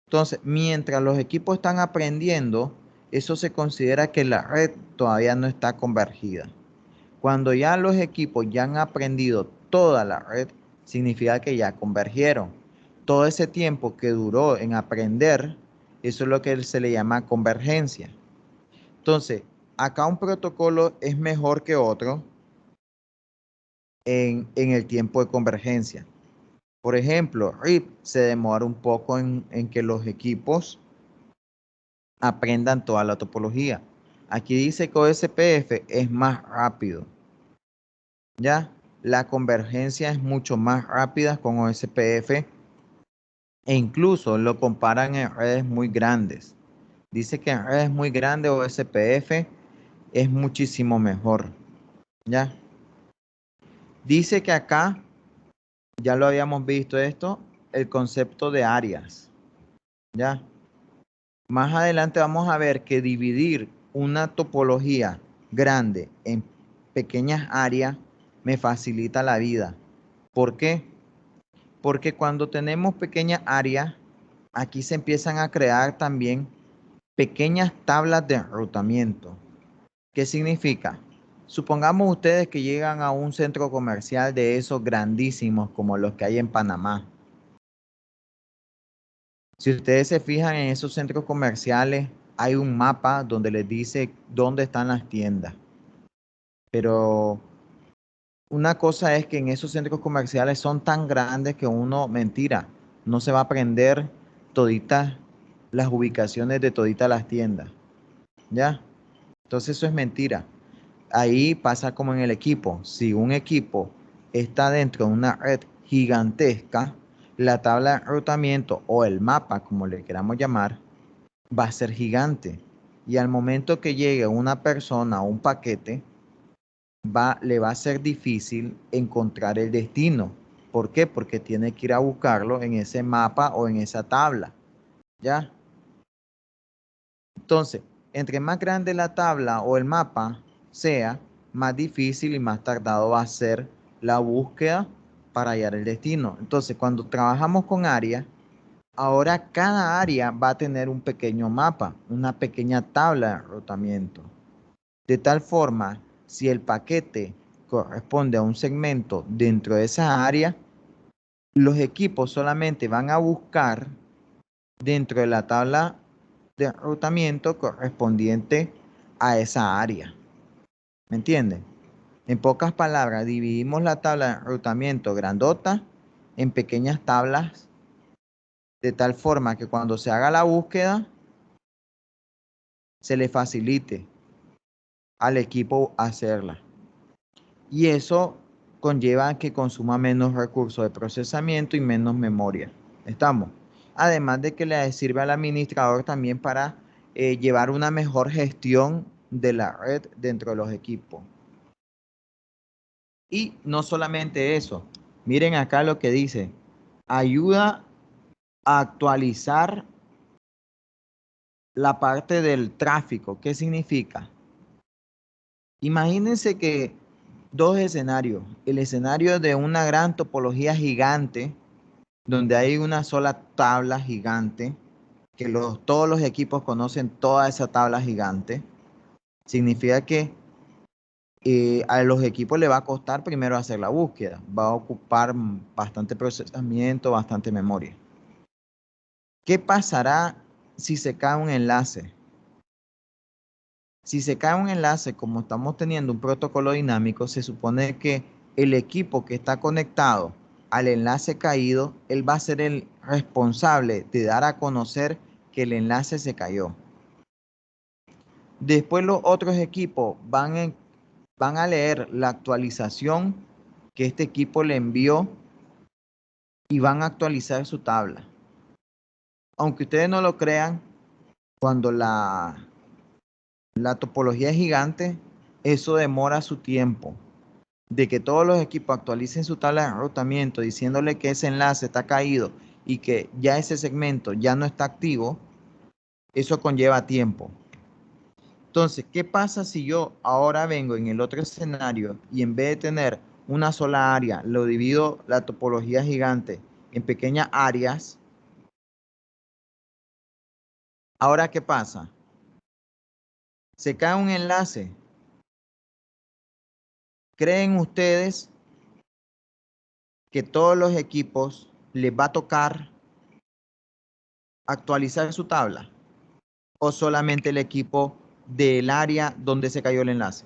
Entonces, mientras los equipos están aprendiendo, eso se considera que la red todavía no está convergida. Cuando ya los equipos ya han aprendido toda la red, significa que ya convergieron. Todo ese tiempo que duró en aprender, eso es lo que se le llama convergencia. Entonces, acá un protocolo es mejor que otro en el tiempo de convergencia. Por ejemplo, RIP se demora un poco en que los equipos aprendan toda la topología. Aquí dice que OSPF es más rápido. ¿Ya? La convergencia es mucho más rápida con OSPF E incluso lo comparan en redes muy grandes. Dice que en redes muy grandes o SPF es muchísimo mejor. ¿Ya? Dice que acá, ya lo habíamos visto esto, el concepto de áreas. ¿Ya? Más adelante vamos a ver que dividir una topología grande en pequeñas áreas me facilita la vida. ¿Por qué? Porque cuando tenemos pequeñas áreas, aquí se empiezan a crear también pequeñas tablas de enrutamiento. ¿Qué significa? Supongamos ustedes que llegan a un centro comercial de esos grandísimos como los que hay en Panamá. Si ustedes se fijan en esos centros comerciales, hay un mapa donde les dice dónde están las tiendas. Pero una cosa es que en esos centros comerciales son tan grandes que uno, mentira, no se va a aprender toditas las ubicaciones de toditas las tiendas. ¿Ya? Entonces eso es mentira. Ahí pasa como en el equipo. Si un equipo está dentro de una red gigantesca, la tabla de enrutamiento o el mapa, como le queramos llamar, va a ser gigante. Y al momento que llegue una persona o un paquete, le va a ser difícil encontrar el destino. ¿Por qué? Porque tiene que ir a buscarlo en ese mapa o en esa tabla. ¿Ya? Entonces, entre más grande la tabla o el mapa sea, más difícil y más tardado va a ser la búsqueda para hallar el destino. Entonces, cuando trabajamos con áreas, ahora cada área va a tener un pequeño mapa, una pequeña tabla de enrutamiento. De tal forma, si el paquete corresponde a un segmento dentro de esa área, los equipos solamente van a buscar dentro de la tabla de enrutamiento correspondiente a esa área. ¿Me entienden? En pocas palabras, dividimos la tabla de enrutamiento grandota en pequeñas tablas de tal forma que cuando se haga la búsqueda se le facilite al equipo hacerla. Y eso conlleva que consuma menos recursos de procesamiento y menos memoria. ¿Estamos? Además de que le sirve al administrador también para llevar una mejor gestión de la red dentro de los equipos. Y no solamente eso, miren acá lo que dice, ayuda a actualizar la parte del tráfico. ¿Qué significa? Imagínense que dos escenarios, el escenario de una gran topología gigante, donde hay una sola tabla gigante, que todos los equipos conocen toda esa tabla gigante, significa que a los equipos le va a costar primero hacer la búsqueda, va a ocupar bastante procesamiento, bastante memoria. ¿Qué pasará si se cae un enlace? Si se cae un enlace, como estamos teniendo un protocolo dinámico, se supone que el equipo que está conectado al enlace caído, él va a ser el responsable de dar a conocer que el enlace se cayó. Después los otros equipos van a leer la actualización que este equipo le envió y van a actualizar su tabla. Aunque ustedes no lo crean, cuando la topología es gigante, eso demora su tiempo. De que todos los equipos actualicen su tabla de enrutamiento diciéndole que ese enlace está caído y que ya ese segmento ya no está activo, eso conlleva tiempo. Entonces, ¿qué pasa si yo ahora vengo en el otro escenario y en vez de tener una sola área, lo divido la topología gigante en pequeñas áreas? Ahora, ¿qué pasa? Se cae un enlace. ¿Creen ustedes que todos los equipos les va a tocar actualizar su tabla? ¿O solamente el equipo del área donde se cayó el enlace?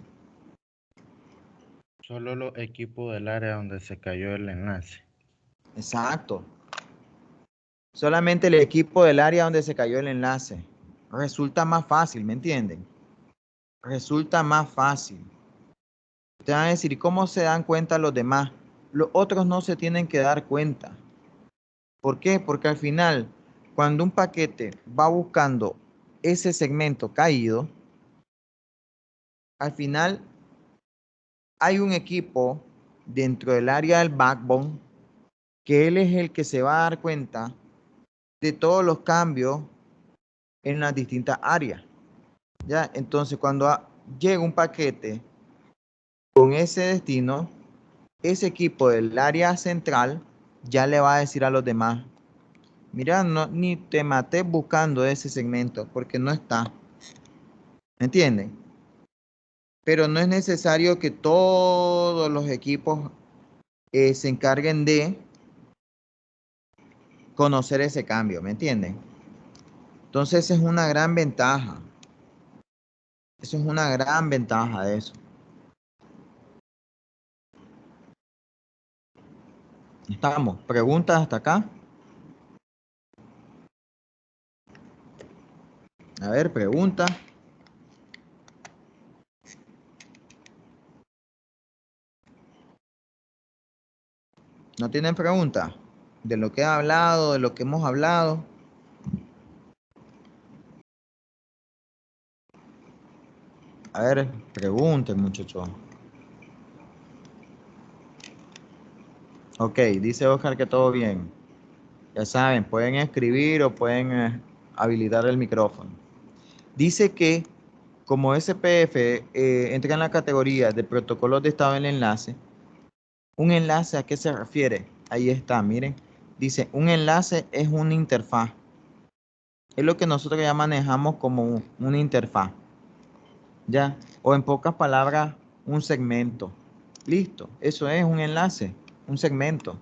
Solo los equipos del área donde se cayó el enlace. Exacto. Solamente el equipo del área donde se cayó el enlace. Resulta más fácil, ¿me entienden? Resulta más fácil. Ustedes van a decir, ¿cómo se dan cuenta los demás? Los otros no se tienen que dar cuenta. ¿Por qué? Porque al final, cuando un paquete va buscando ese segmento caído, al final hay un equipo dentro del área del backbone que él es el que se va a dar cuenta de todos los cambios en las distintas áreas. ¿Ya? Entonces, cuando llega un paquete con ese destino, ese equipo del área central ya le va a decir a los demás, mira, no, ni te maté buscando ese segmento porque no está. ¿Me entienden? Pero no es necesario que todos los equipos se encarguen de conocer ese cambio, ¿me entienden? Entonces, esa es una gran ventaja. Eso es una gran ventaja de eso. Estamos. ¿Preguntas hasta acá? A ver, pregunta. ¿No tienen pregunta? De lo que he hablado, de lo que hemos hablado. A ver, pregunten, muchachos. Ok, dice Oscar que todo bien. Ya saben, pueden escribir o pueden habilitar el micrófono. Dice que como SPF entra en la categoría de protocolos de estado del enlace, ¿un enlace a qué se refiere? Ahí está, miren. Dice, un enlace es una interfaz. Es lo que nosotros ya manejamos como una interfaz. ¿Ya? O en pocas palabras, un segmento. Listo, eso es un enlace, un segmento.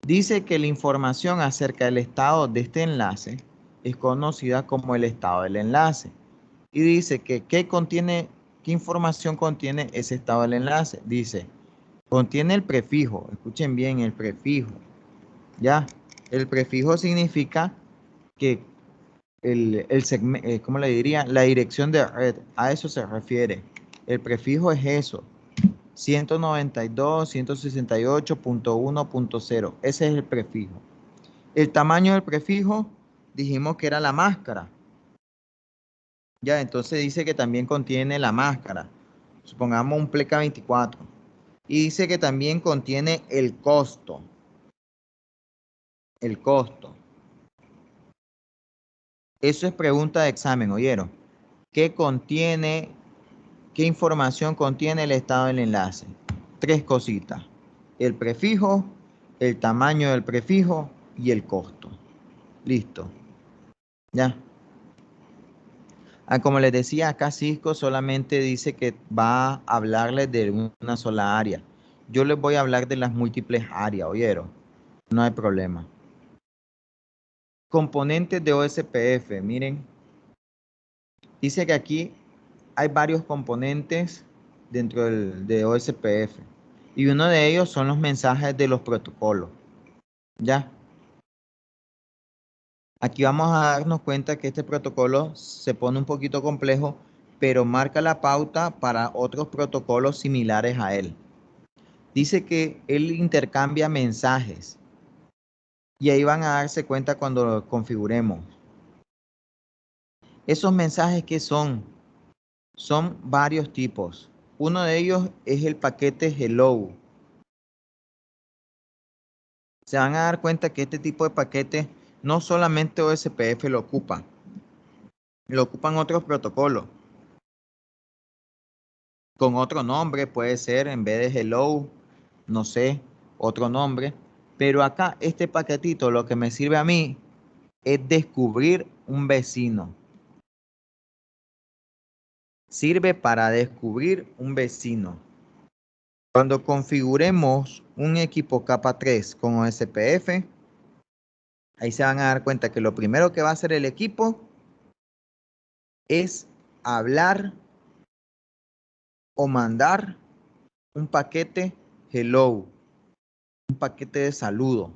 Dice que la información acerca del estado de este enlace es conocida como el estado del enlace. Y dice que ¿qué información contiene ese estado del enlace? Dice, contiene el prefijo. Escuchen bien, el prefijo. ¿Ya? El prefijo significa que ¿cómo le diría? La dirección de red, a eso se refiere. El prefijo es eso, 192.168.1.0, ese es el prefijo. El tamaño del prefijo, dijimos que era la máscara. Ya, entonces dice que también contiene la máscara. Supongamos un pleca 24. Y dice que también contiene el costo. El costo. Eso es pregunta de examen, ¿oyeron? ¿Qué contiene, qué información contiene el estado del enlace? Tres cositas. El prefijo, el tamaño del prefijo y el costo. Listo. Ya. Como les decía, acá Cisco solamente dice que va a hablarles de una sola área. Yo les voy a hablar de las múltiples áreas, ¿oyeron? No hay problema. Componentes de OSPF, miren. Dice que aquí hay varios componentes dentro de OSPF. Y uno de ellos son los mensajes de los protocolos. ¿Ya? Aquí vamos a darnos cuenta que este protocolo se pone un poquito complejo, pero marca la pauta para otros protocolos similares a él. Dice que él intercambia mensajes y ahí van a darse cuenta cuando lo configuremos. Esos mensajes que son varios tipos. Uno de ellos es el paquete hello. Se van a dar cuenta que este tipo de paquete no solamente OSPF lo ocupan otros protocolos. Con otro nombre, puede ser en vez de hello, no sé, otro nombre. Pero acá este paquetito lo que me sirve a mí es descubrir un vecino. Sirve para descubrir un vecino. Cuando configuremos un equipo capa 3 con OSPF, ahí se van a dar cuenta que lo primero que va a hacer el equipo es hablar o mandar un paquete hello, un paquete de saludo.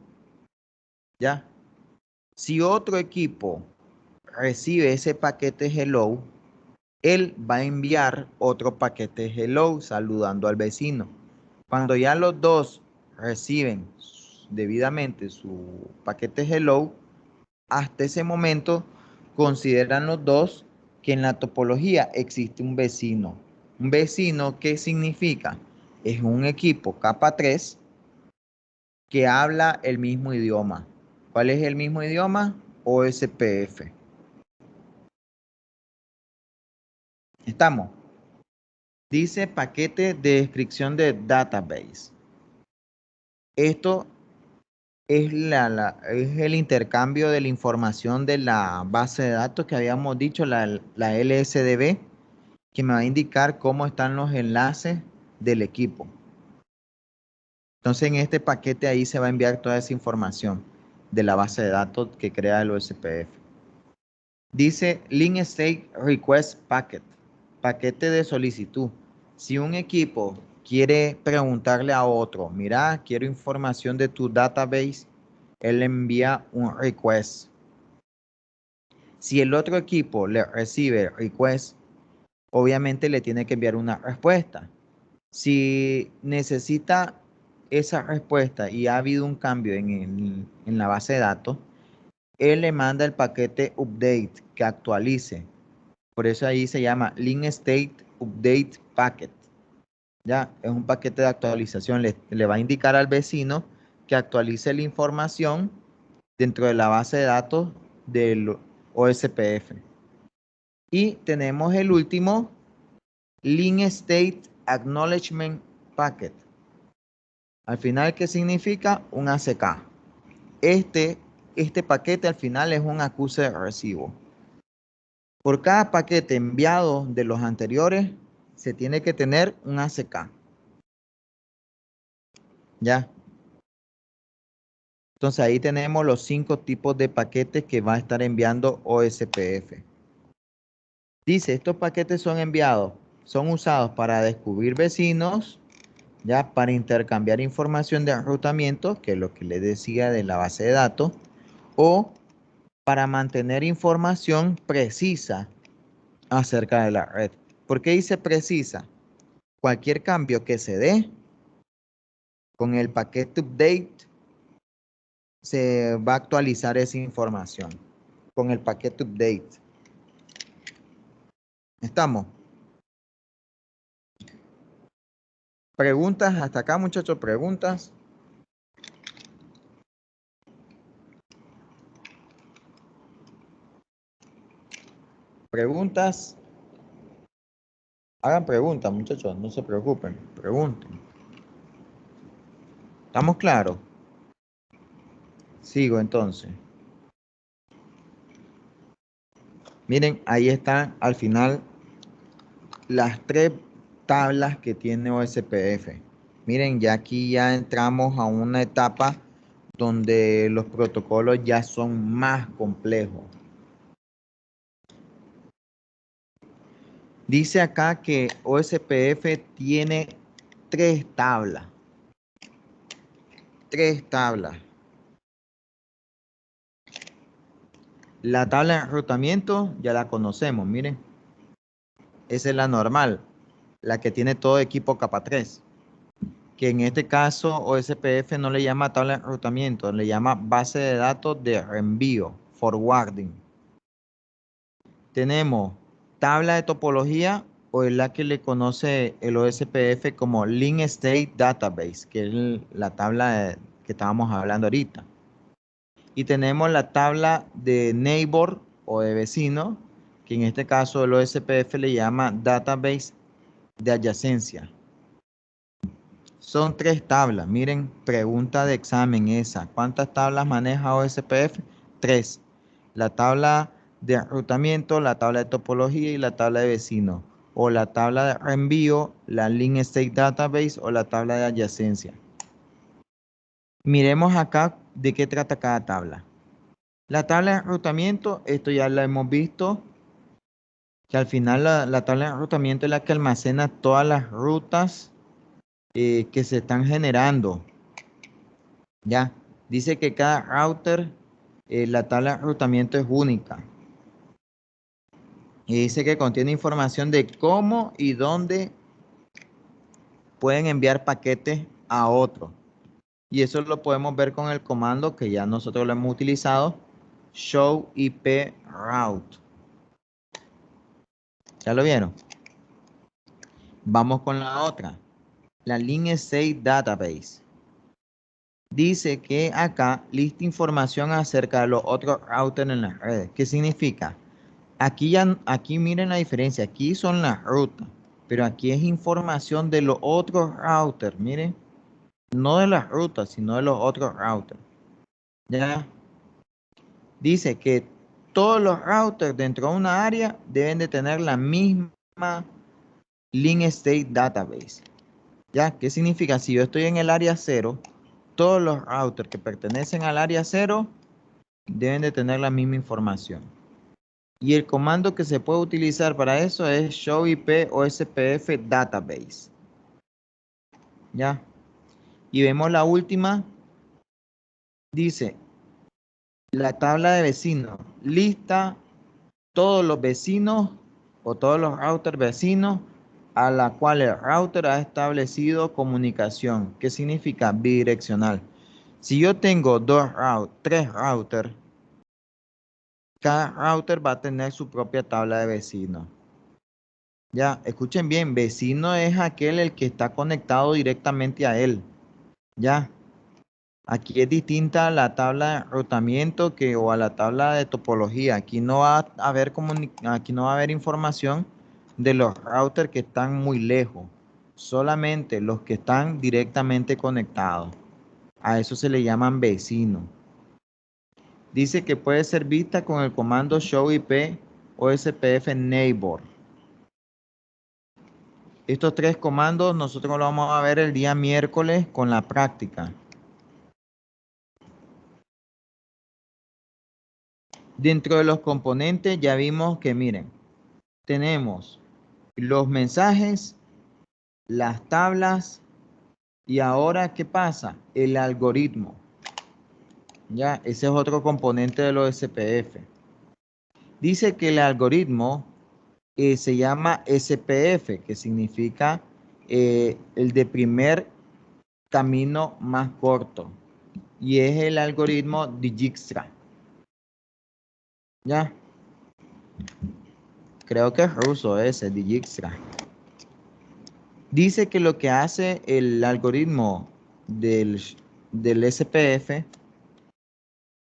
¿Ya? Si otro equipo recibe ese paquete hello, él va a enviar otro paquete hello saludando al vecino. Cuando ya los dos reciben debidamente su paquete hello, hasta ese momento consideran los dos que en la topología existe un vecino. Un vecino, ¿qué significa? Es un equipo capa 3 que habla el mismo idioma. ¿Cuál es el mismo idioma? OSPF. ¿Estamos? Dice paquete de descripción de database. Esto es, es el intercambio de la información de la base de datos que habíamos dicho, la LSDB, que me va a indicar cómo están los enlaces del equipo. Entonces en este paquete ahí se va a enviar toda esa información de la base de datos que crea el OSPF. Dice Link State Request Packet, paquete de solicitud. Si un equipo quiere preguntarle a otro, mira, quiero información de tu database, él envía un request. Si el otro equipo le recibe request, obviamente le tiene que enviar una respuesta. Si necesita esa respuesta y ha habido un cambio en la base de datos, él le manda el paquete update que actualice. Por eso ahí se llama Link State Update Packet. Ya, es un paquete de actualización. Le va a indicar al vecino que actualice la información dentro de la base de datos del OSPF. Y tenemos el último, Link State Acknowledgement Packet. Al final, ¿qué significa? Un ACK. Este paquete al final es un acuse de recibo. Por cada paquete enviado de los anteriores, se tiene que tener un ACK. ¿Ya? Entonces ahí tenemos los 5 tipos de paquetes que va a estar enviando OSPF. Dice, estos paquetes son usados para descubrir vecinos, ya para intercambiar información de enrutamiento, que es lo que les decía de la base de datos, o para mantener información precisa acerca de la red. ¿Por qué dice precisa? Cualquier cambio que se dé con el paquete update se va a actualizar esa información con el paquete update. ¿Estamos? ¿Preguntas hasta acá, muchachos? ¿Preguntas? ¿Preguntas? Hagan preguntas, muchachos, no se preocupen, pregunten. ¿Estamos claros? Sigo entonces. Miren, ahí están al final las 3 tablas que tiene OSPF. Miren, ya aquí ya entramos a una etapa donde los protocolos ya son más complejos. Dice acá que OSPF tiene 3 tablas. 3 tablas. La tabla de enrutamiento ya la conocemos, miren. Esa es la normal, la que tiene todo equipo capa 3. Que en este caso OSPF no le llama tabla de enrutamiento, le llama base de datos de reenvío, forwarding. Tenemos tabla de topología, o es la que le conoce el OSPF como Link State Database, que es la tabla que estábamos hablando ahorita. Y tenemos la tabla de neighbor o de vecino, que en este caso el OSPF le llama Database de adyacencia. Son 3 tablas. Miren, pregunta de examen esa. ¿Cuántas tablas maneja OSPF? 3. La tabla de enrutamiento, la tabla de topología y la tabla de vecino. O la tabla de reenvío, la Link State Database o la tabla de adyacencia. Miremos acá de qué trata cada tabla. La tabla de enrutamiento, esto ya la hemos visto, que al final la tabla de enrutamiento es la que almacena todas las rutas que se están generando. Ya, dice que cada router, la tabla de enrutamiento es única. Y dice que contiene información de cómo y dónde pueden enviar paquetes a otro. Y eso lo podemos ver con el comando que ya nosotros lo hemos utilizado, show IP route. ¿Ya lo vieron? Vamos con la otra, la link state database. Dice que acá lista información acerca de los otros routers en las redes. ¿Qué significa? Aquí miren la diferencia. Aquí son las rutas, pero aquí es información de los otros routers. Miren, no de las rutas, sino de los otros routers. Ya dice que todos los routers dentro de una área deben de tener la misma link state database. ¿Ya? ¿Qué significa? Si yo estoy en el área 0, todos los routers que pertenecen al área 0 deben de tener la misma información. Y el comando que se puede utilizar para eso es show IP OSPF database. ¿Ya? Y vemos la última. Dice, la tabla de vecinos. Lista todos los vecinos o todos los routers vecinos a la cual el router ha establecido comunicación. ¿Qué significa? Bidireccional. Si yo tengo tres routers, cada router va a tener su propia tabla de vecinos. Ya, escuchen bien, vecino es aquel el que está conectado directamente a él. Ya, aquí es distinta a la tabla de enrutamiento o a la tabla de topología. Aquí no va a haber aquí no va a haber información de los routers que están muy lejos. Solamente los que están directamente conectados. A eso se le llaman vecinos. Dice que puede ser vista con el comando show IP OSPF neighbor. Estos tres comandos nosotros los vamos a ver el día miércoles con la práctica. Dentro de los componentes ya vimos que, miren, tenemos los mensajes, las tablas y ahora, ¿qué pasa? El algoritmo. Ya, ese es otro componente de los SPF. Dice que el algoritmo se llama SPF, que significa el de primer camino más corto. Y es el algoritmo Dijkstra. Ya. Creo que es ruso ese, Dijkstra. Dice que lo que hace el algoritmo del SPF,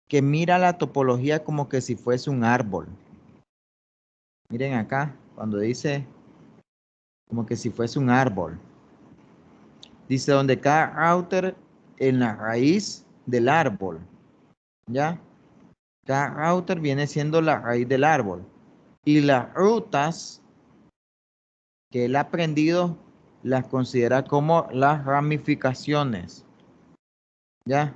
que mira la topología como que si fuese un árbol. Miren acá, cuando dice como que si fuese un árbol. Dice donde cada router en la raíz del árbol. ¿Ya? Cada router viene siendo la raíz del árbol. Y las rutas que él ha aprendido las considera como las ramificaciones. ¿Ya?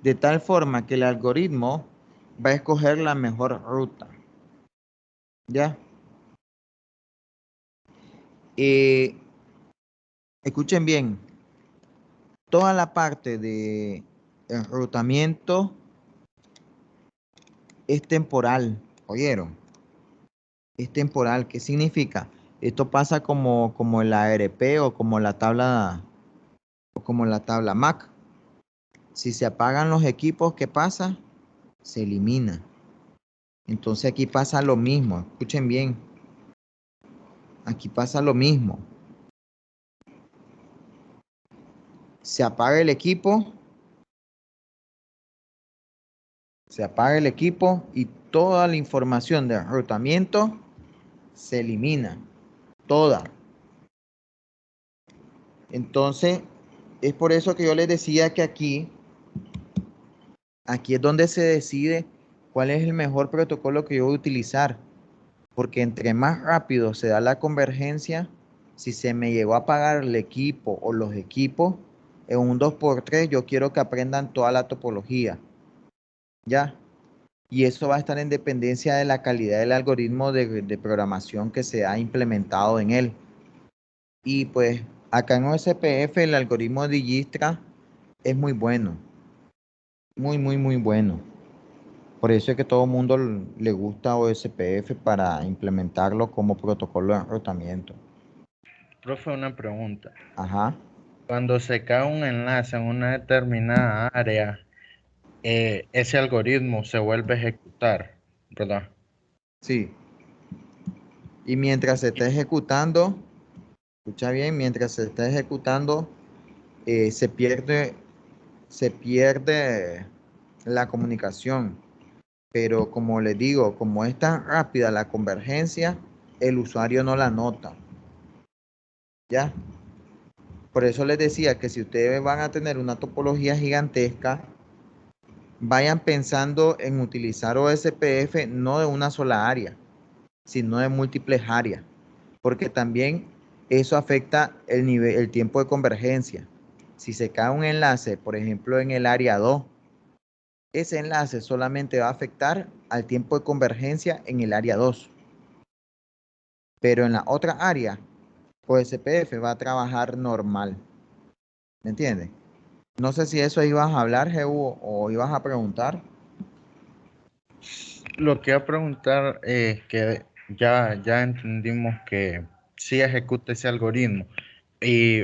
De tal forma que el algoritmo va a escoger la mejor ruta. ¿Ya? Escuchen bien. Toda la parte de enrutamiento es temporal. ¿Oyeron? Es temporal. ¿Qué significa? Esto pasa como el ARP o como la tabla MAC. Si se apagan los equipos, ¿qué pasa? Se elimina. Entonces aquí pasa lo mismo. Escuchen bien. Aquí pasa lo mismo. Se apaga el equipo. Se apaga el equipo y toda la información de enrutamiento se elimina. Toda. Entonces, es por eso que yo les decía que aquí es donde se decide cuál es el mejor protocolo que yo voy a utilizar. Porque entre más rápido se da la convergencia, si se me llegó a apagar el equipo o los equipos, en un 2x3 yo quiero que aprendan toda la topología. ¿Ya? Y eso va a estar en dependencia de la calidad del algoritmo de programación que se ha implementado en él. Y pues acá en OSPF el algoritmo de Dijkstra es muy bueno. Muy, muy, muy bueno. Por eso es que todo el mundo le gusta OSPF para implementarlo como protocolo de enrutamiento. Profe, una pregunta. Ajá. Cuando se cae un enlace en una determinada área, ese algoritmo se vuelve a ejecutar, ¿verdad? Sí. Y mientras se está ejecutando, escucha bien, mientras se está ejecutando, se pierde la comunicación. Pero como les digo, como es tan rápida la convergencia, el usuario no la nota. ¿Ya? Por eso les decía que si ustedes van a tener una topología gigantesca, vayan pensando en utilizar OSPF no de una sola área, sino de múltiples áreas, porque también eso afecta el nivel, el tiempo de convergencia. Si se cae un enlace, por ejemplo, en el área 2, ese enlace solamente va a afectar al tiempo de convergencia en el área 2. Pero en la otra área, OSPF va a trabajar normal. ¿Me entiendes? No sé si eso ibas a hablar, Jehu, o ibas a preguntar. Lo que iba a preguntar es que ya entendimos que sí ejecuta ese algoritmo y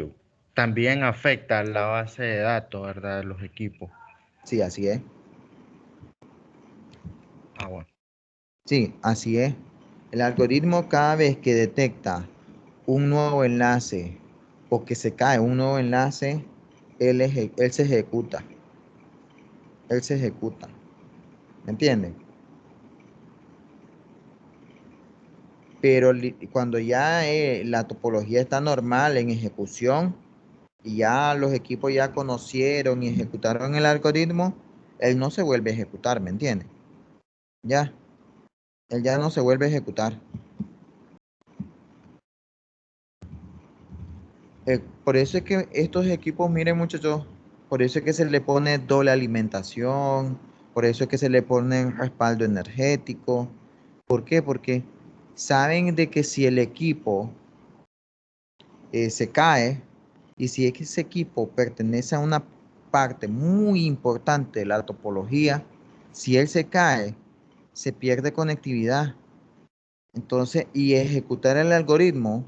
también afecta a la base de datos, ¿verdad? De los equipos. Sí, así es. Ah, bueno. Sí, así es. El algoritmo cada vez que detecta un nuevo enlace o que se cae un nuevo enlace, él se ejecuta. Él se ejecuta. ¿Me entienden? Pero cuando ya la topología está normal en ejecución y ya los equipos ya conocieron y ejecutaron el algoritmo, él no se vuelve a ejecutar, ¿me entienden? Ya, él ya no se vuelve a ejecutar. Por eso es que estos equipos, miren muchachos, por eso es que se le pone doble alimentación, por eso es que se le pone respaldo energético. ¿Por qué? Porque saben de que si el equipo se cae y si es que ese equipo pertenece a una parte muy importante de la topología, si él se cae, se pierde conectividad. Entonces, y ejecutar el algoritmo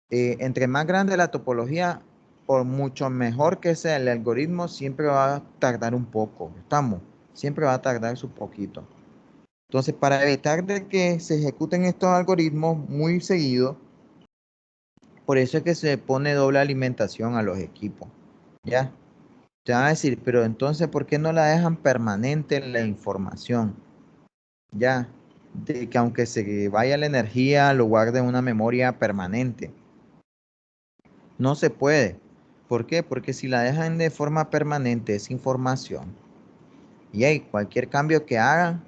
entre más grande la topología, por mucho mejor que sea el algoritmo, siempre va a tardar un poco. Estamos, siempre va a tardar su poquito. Entonces, para evitar de que se ejecuten estos algoritmos muy seguido, por eso es que se pone doble alimentación a los equipos. ¿Ya? Te van a decir, pero entonces, ¿por qué no la dejan permanente en la información? ¿Ya? De que aunque se vaya la energía, lo guarde en una memoria permanente. No se puede. ¿Por qué? Porque si la dejan de forma permanente esa información y hay cualquier cambio que hagan,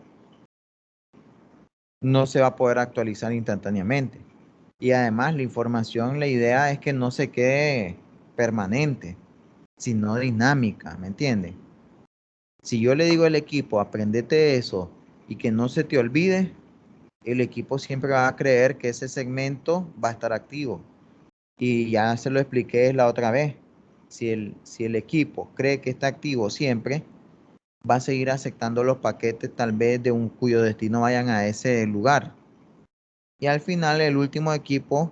no se va a poder actualizar instantáneamente. Y además la información, la idea es que no se quede permanente, sino dinámica, ¿me entiendes? Si yo le digo al equipo, aprendete eso y que no se te olvide, el equipo siempre va a creer que ese segmento va a estar activo. Y ya se lo expliqué la otra vez. Si el equipo cree que está activo siempre, va a seguir aceptando los paquetes tal vez de un cuyo destino vayan a ese lugar. Y al final el último equipo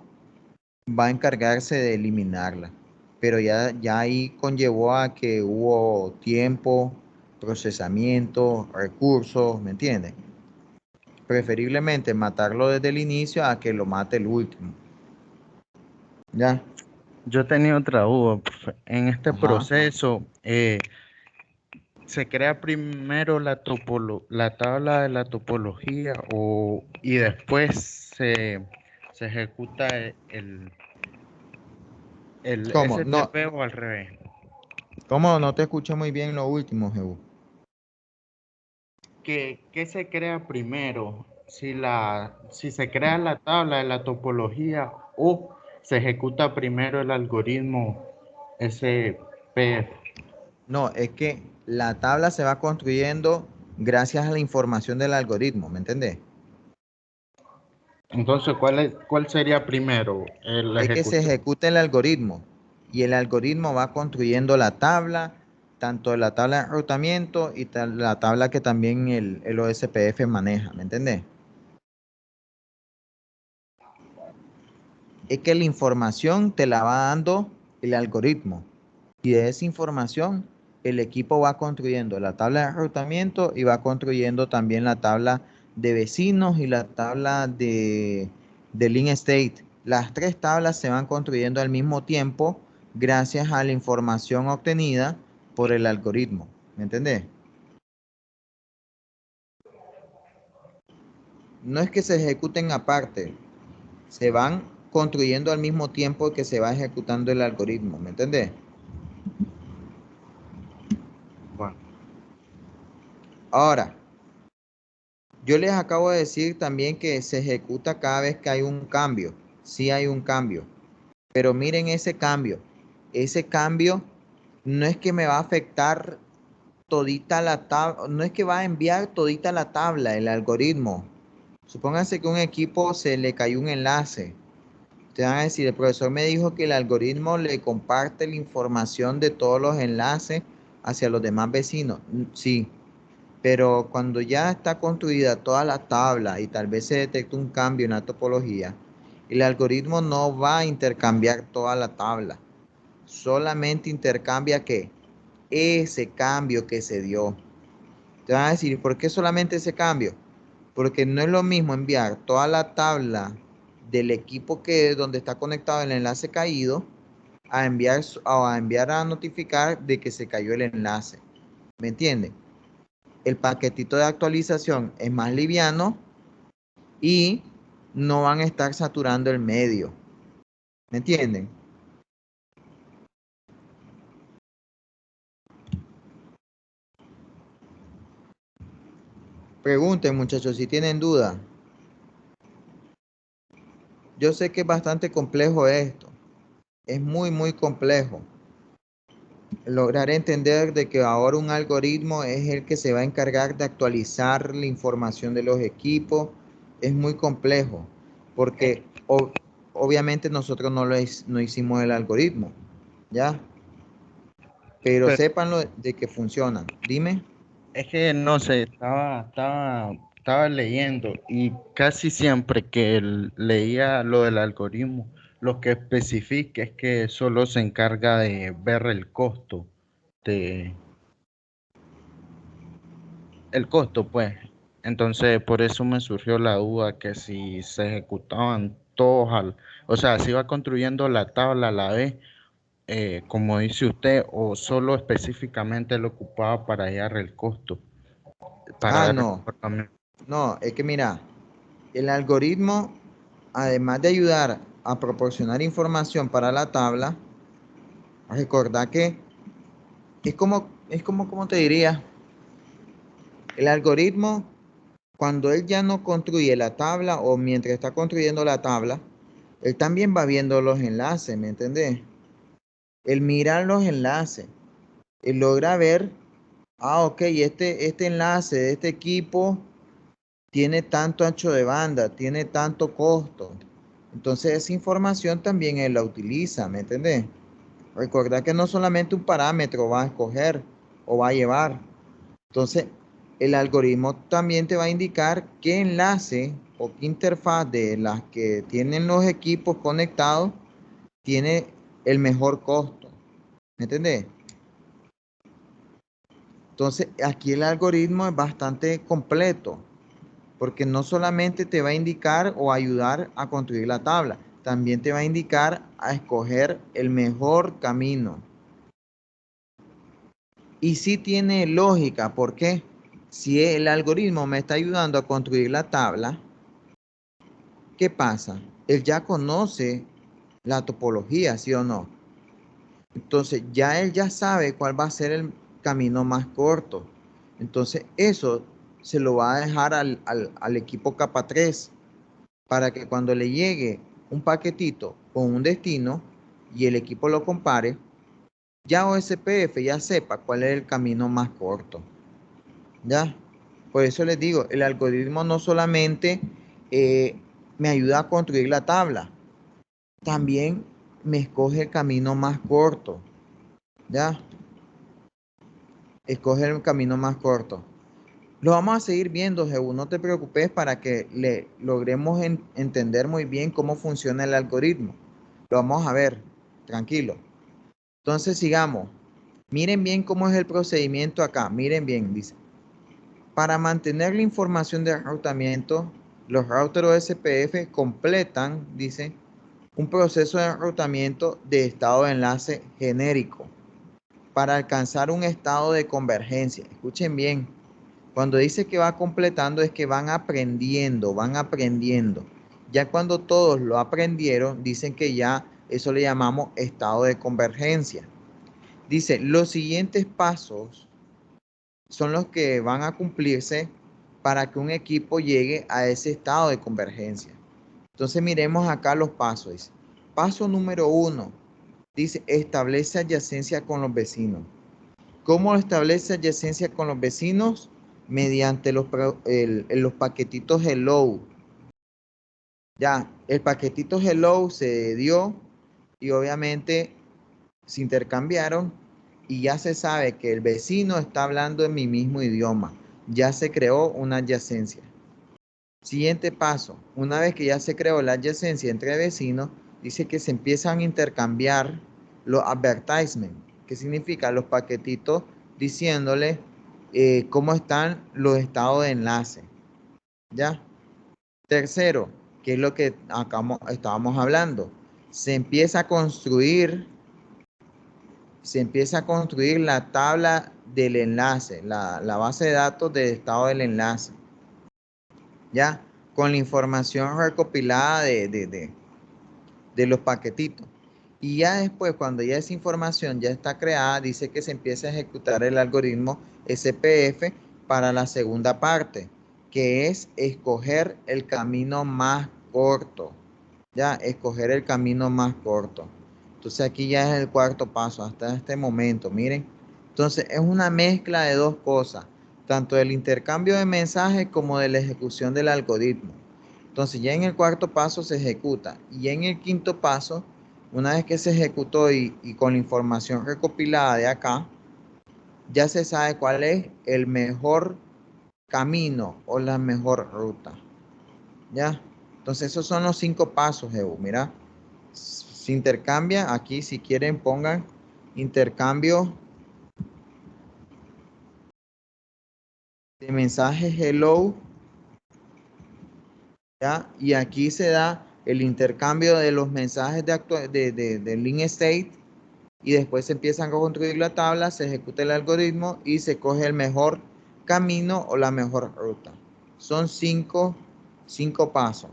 va a encargarse de eliminarla. Pero ya ahí conllevó a que hubo tiempo, procesamiento, recursos, ¿me entiendes? Preferiblemente matarlo desde el inicio a que lo mate el último. ¿Ya? Yo tenía otra duda. En este Ajá. proceso, ¿se crea primero la tabla de la topología y después se ejecuta el ¿Cómo? No, STP o al revés? ¿cómo no te escuché muy bien lo último, Jehu? ¿Qué se crea primero? Si se crea la tabla de la topología o se ejecuta primero el algoritmo SPF. No, es que la tabla se va construyendo gracias a la información del algoritmo, ¿me entendés? Entonces, ¿cuál sería primero? La Es que se ejecución. ejecuta el algoritmo y el algoritmo va construyendo la tabla, tanto la tabla de enrutamiento y la tabla que también el OSPF maneja, ¿me entendés? Es que la información te la va dando el algoritmo. Y de esa información, el equipo va construyendo la tabla de enrutamiento y va construyendo también la tabla de vecinos y la tabla de link state. Las tres tablas se van construyendo al mismo tiempo gracias a la información obtenida por el algoritmo. ¿Me entendés? No es que se ejecuten aparte, se van construyendo al mismo tiempo que se va ejecutando el algoritmo. ¿Me entendés? Bueno, Ahora, yo les acabo de decir también que se ejecuta cada vez que hay un cambio. Sí hay un cambio. Pero miren ese cambio. Ese cambio no es que me va a afectar todita la tabla, no es que va a enviar todita la tabla, el algoritmo. Supónganse que a un equipo se le cayó un enlace. Ustedes van a decir, el profesor me dijo que el algoritmo le comparte la información de todos los enlaces hacia los demás vecinos. Sí, pero cuando ya está construida toda la tabla y tal vez se detecta un cambio en la topología, el algoritmo no va a intercambiar toda la tabla. Solamente intercambia ¿qué? Ese cambio que se dio. Te van a decir, ¿por qué solamente ese cambio? Porque no es lo mismo enviar toda la tabla del equipo donde está conectado el enlace caído a notificar de que se cayó el enlace. ¿Me entienden? El paquetito de actualización es más liviano y no van a estar saturando el medio. ¿Me entienden? Pregunten, muchachos, si tienen duda. Yo sé que es bastante complejo esto. Es muy, muy complejo. Lograr entender de que ahora un algoritmo es el que se va a encargar de actualizar la información de los equipos es muy complejo, porque obviamente nosotros no hicimos el algoritmo, ¿ya? Pero pero sépanlo de que funcionan. Dime. es que no sé, estaba leyendo y casi siempre que leía lo del algoritmo, lo que especifica es que solo se encarga de ver el costo de el costo, pues. Entonces, por eso me surgió la duda que si se ejecutaban todos o sea, si iba construyendo la tabla a la vez, como dice usted, o solo específicamente lo ocupaba para hallar el costo, para Ah, dar el no. comportamiento. No, es que mira, el algoritmo, además de ayudar a proporcionar información para la tabla, recordad que como te diría, el algoritmo, cuando él ya no construye la tabla o mientras está construyendo la tabla, él también va viendo los enlaces, ¿me entendés? Él mira los enlaces, él logra ver, ok, este enlace de este equipo tiene tanto ancho de banda, tiene tanto costo. Entonces esa información también él la utiliza, ¿me entendés? Recordad que no solamente un parámetro va a escoger o va a llevar. Entonces, el algoritmo también te va a indicar qué enlace o qué interfaz de las que tienen los equipos conectados tiene el mejor costo. ¿Me entendés? Entonces, aquí el algoritmo es bastante completo, porque no solamente te va a indicar o ayudar a construir la tabla, también te va a indicar a escoger el mejor camino. Y sí tiene lógica, porque si el algoritmo me está ayudando a construir la tabla, ¿qué pasa? Él ya conoce la topología, ¿sí o no? Entonces ya él ya sabe cuál va a ser el camino más corto. Entonces eso se lo va a dejar al equipo capa 3 para que cuando le llegue un paquetito con un destino y el equipo lo compare, ya OSPF ya sepa cuál es el camino más corto. ¿Ya? Por eso les digo, el algoritmo no solamente me ayuda a construir la tabla, también me escoge el camino más corto. ¿Ya? Escoge el camino más corto. Lo vamos a seguir viendo, Jehu, no te preocupes para que le logremos entender muy bien cómo funciona el algoritmo. Lo vamos a ver, tranquilo. Entonces sigamos. Miren bien cómo es el procedimiento acá. Miren bien, dice. Para mantener la información de enrutamiento, los routers OSPF completan, dice, un proceso de enrutamiento de estado de enlace genérico para alcanzar un estado de convergencia. Escuchen bien. Cuando dice que va completando es que van aprendiendo, van aprendiendo. Ya cuando todos lo aprendieron, dicen que ya eso le llamamos estado de convergencia. Dice, los siguientes pasos son los que van a cumplirse para que un equipo llegue a ese estado de convergencia. Entonces miremos acá los pasos. Dice, paso número 1, dice, establece adyacencia con los vecinos. ¿Cómo establece adyacencia con los vecinos? Mediante los paquetitos hello. Ya, el paquetito hello se dio y obviamente se intercambiaron y ya se sabe que el vecino está hablando en mi mismo idioma. Ya se creó una adyacencia. Siguiente paso, una vez que ya se creó la adyacencia entre vecinos, dice que se empiezan a intercambiar los advertisements, que significa los paquetitos diciéndole cómo están los estados de enlace. ¿Ya? Tercero, que es lo que acá estábamos hablando, se empieza a construir la tabla del enlace, la base de datos del estado del enlace, ¿ya? Con la información recopilada de los paquetitos. Y ya después, cuando ya esa información ya está creada, dice que se empieza a ejecutar el algoritmo SPF para la segunda parte, que es escoger el camino más corto. Ya, escoger el camino más corto. Entonces aquí ya es el cuarto paso hasta este momento, miren. Entonces es una mezcla de dos cosas, tanto del intercambio de mensajes como de la ejecución del algoritmo. Entonces ya en el cuarto paso se ejecuta y en el quinto paso, una vez que se ejecutó y con la información recopilada de acá, ya se sabe cuál es el mejor camino o la mejor ruta. ¿Ya? Entonces esos son los 5 pasos, Evo. Mira, se intercambia aquí, si quieren pongan intercambio de mensajes hello, ¿ya? Y aquí se da el intercambio de los mensajes de link state y después se empiezan a construir la tabla, se ejecuta el algoritmo y se coge el mejor camino o la mejor ruta. Son 5 pasos.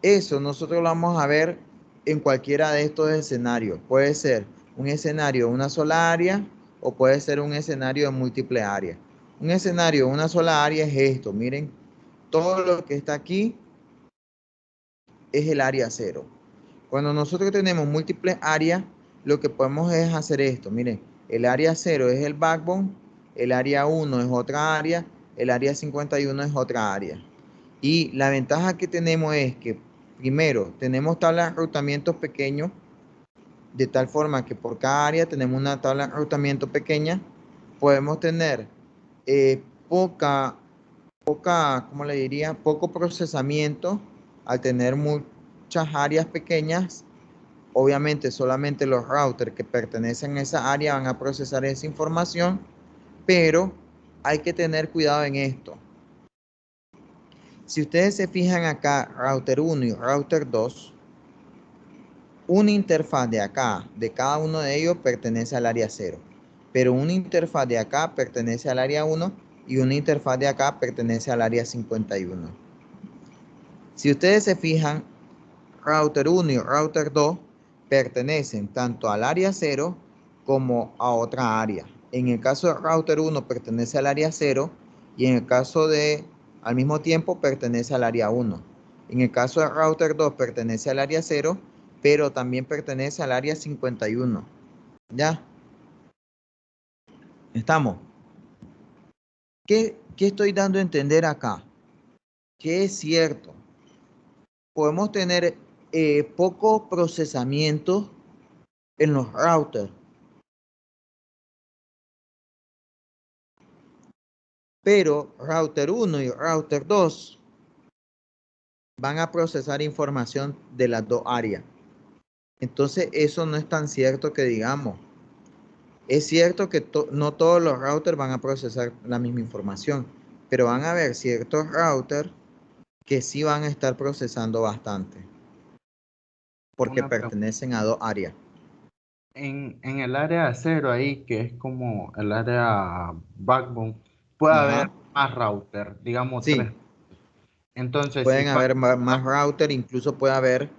Eso nosotros lo vamos a ver en cualquiera de estos escenarios. Puede ser un escenario de una sola área o puede ser un escenario de múltiples áreas. Un escenario de una sola área es esto. Miren, todo lo que está aquí es el área 0. Cuando nosotros tenemos múltiples áreas, lo que podemos es hacer esto. Miren, el área 0 es el backbone, el área 1 es otra área, el área 51 es otra área. Y la ventaja que tenemos es que, primero, tenemos tablas de enrutamientos pequeños, de tal forma que por cada área tenemos una tabla de enrutamiento pequeña. Podemos tener ¿cómo le diría? Poco procesamiento al tener muchas áreas pequeñas. Obviamente solamente los routers que pertenecen a esa área van a procesar esa información, pero hay que tener cuidado en esto. Si ustedes se fijan acá, router 1 y router 2, una interfaz de acá, de cada uno de ellos pertenece al área 0, pero una interfaz de acá pertenece al área 1 y una interfaz de acá pertenece al área 51. Si ustedes se fijan, router 1 y router 2 pertenecen tanto al área 0 como a otra área. En el caso de router 1 pertenece al área 0 y en el caso de, al mismo tiempo, pertenece al área 1. En el caso de router 2 pertenece al área 0, pero también pertenece al área 51. ¿Ya? ¿Estamos? ¿Qué estoy dando a entender acá? Que es cierto. Podemos tener poco procesamiento en los routers, pero router 1 y router 2 van a procesar información de las dos áreas. Entonces, eso no es tan cierto que digamos. Es cierto que no todos los routers van a procesar la misma información, pero van a haber ciertos routers que sí van a estar procesando bastante, porque Una pertenecen a dos áreas. En el área 0 ahí, que es como el área backbone, puede haber Ajá. más router, digamos Sí, tres. Entonces, si pueden haber más router, incluso puede haber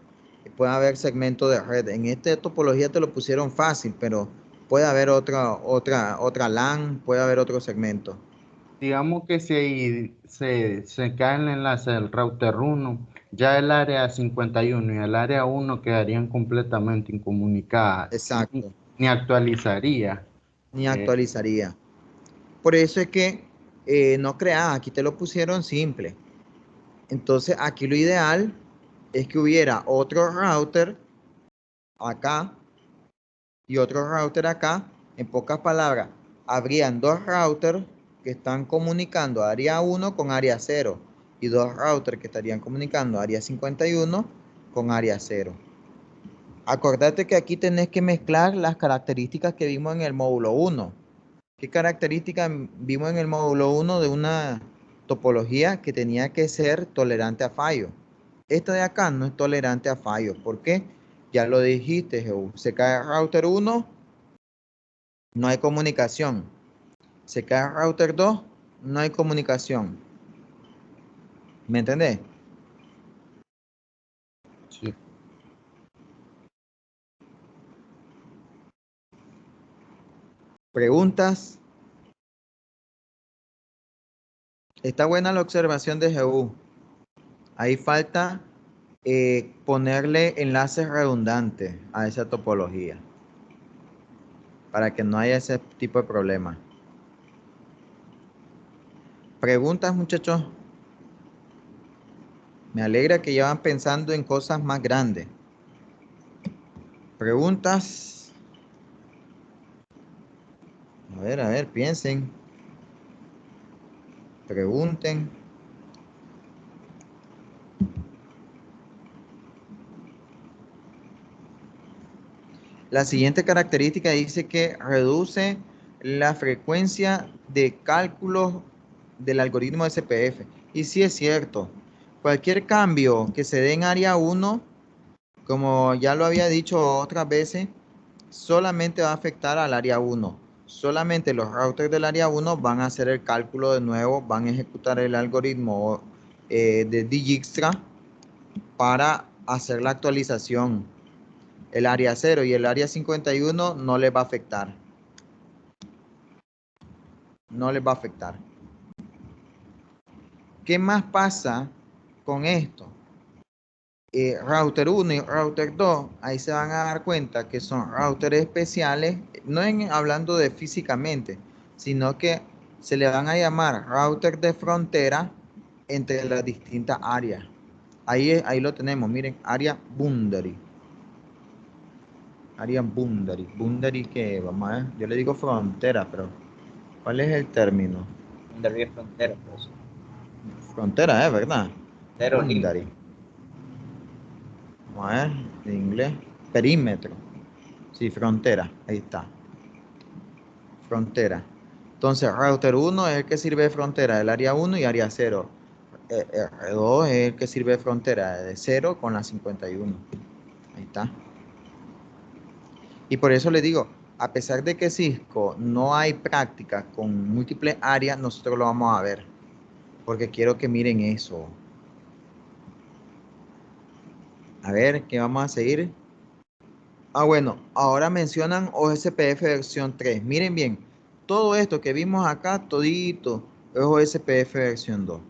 segmentos de red. En esta topología te lo pusieron fácil, pero puede haber otra LAN, puede haber otro segmento. digamos que si se cae el enlace del router 1, ya el área 51 y el área 1 quedarían completamente incomunicadas, Exacto, ni actualizaría. ni Eh, actualizaría. Por eso es que no creas, aquí te lo pusieron simple. Entonces, aquí lo ideal es que hubiera otro router acá y otro router acá. En pocas palabras, habrían dos routers que están comunicando área 1 con área 0 y dos routers que estarían comunicando área 51 con área 0. Acordate que aquí tenés que mezclar las características que vimos en el módulo 1. ¿Qué características vimos en el módulo 1 de una topología que tenía que ser tolerante a fallo? Esta de acá no es tolerante a fallo. ¿Por qué? Ya lo dijiste, Jehu. Se cae el router 1, no hay comunicación. Se cae el router 2, no hay comunicación. ¿Me entendés? sí. Preguntas. Está buena la observación de Jehu. Ahí falta ponerle enlaces redundantes a esa topología para que no haya ese tipo de problema. Preguntas, muchachos. Me alegra que ya van pensando en cosas más grandes. Preguntas. A ver, piensen. Pregunten. La siguiente característica dice que reduce la frecuencia de cálculos del algoritmo SPF. Y sí es cierto. Cualquier cambio que se dé en área 1, como ya lo había dicho otras veces, solamente va a afectar al área 1. Solamente los routers del área 1 van a hacer el cálculo de nuevo, van a ejecutar el algoritmo de Dijkstra para hacer la actualización. El área 0 y el área 51 no les va a afectar. No les va a afectar. ¿Qué más pasa con esto? Router 1 y router 2, ahí se van a dar cuenta que son routers especiales, no hablando de físicamente, sino que se le van a llamar router de frontera entre las distintas áreas. Ahí lo tenemos, miren, área boundary. Área boundary. Boundary que, vamos a ver, yo le digo frontera, pero ¿cuál es el término? Boundary es frontera, pues. Frontera, ¿verdad? Cero Boundary. límite. Vamos a ver, en inglés. Perímetro. Sí, frontera. Ahí está. Frontera. Entonces, router 1 es el que sirve de frontera del área 1 y área 0. R2 es el que sirve de frontera de 0 con la 51. Ahí está. Y por eso le digo, a pesar de que Cisco no hay práctica con múltiples áreas, nosotros lo vamos a ver. Porque quiero que miren eso. A ver, ¿qué vamos a seguir? Ah, bueno, ahora mencionan OSPF versión 3. Miren bien, todo esto que vimos acá, todito, es OSPF versión 2.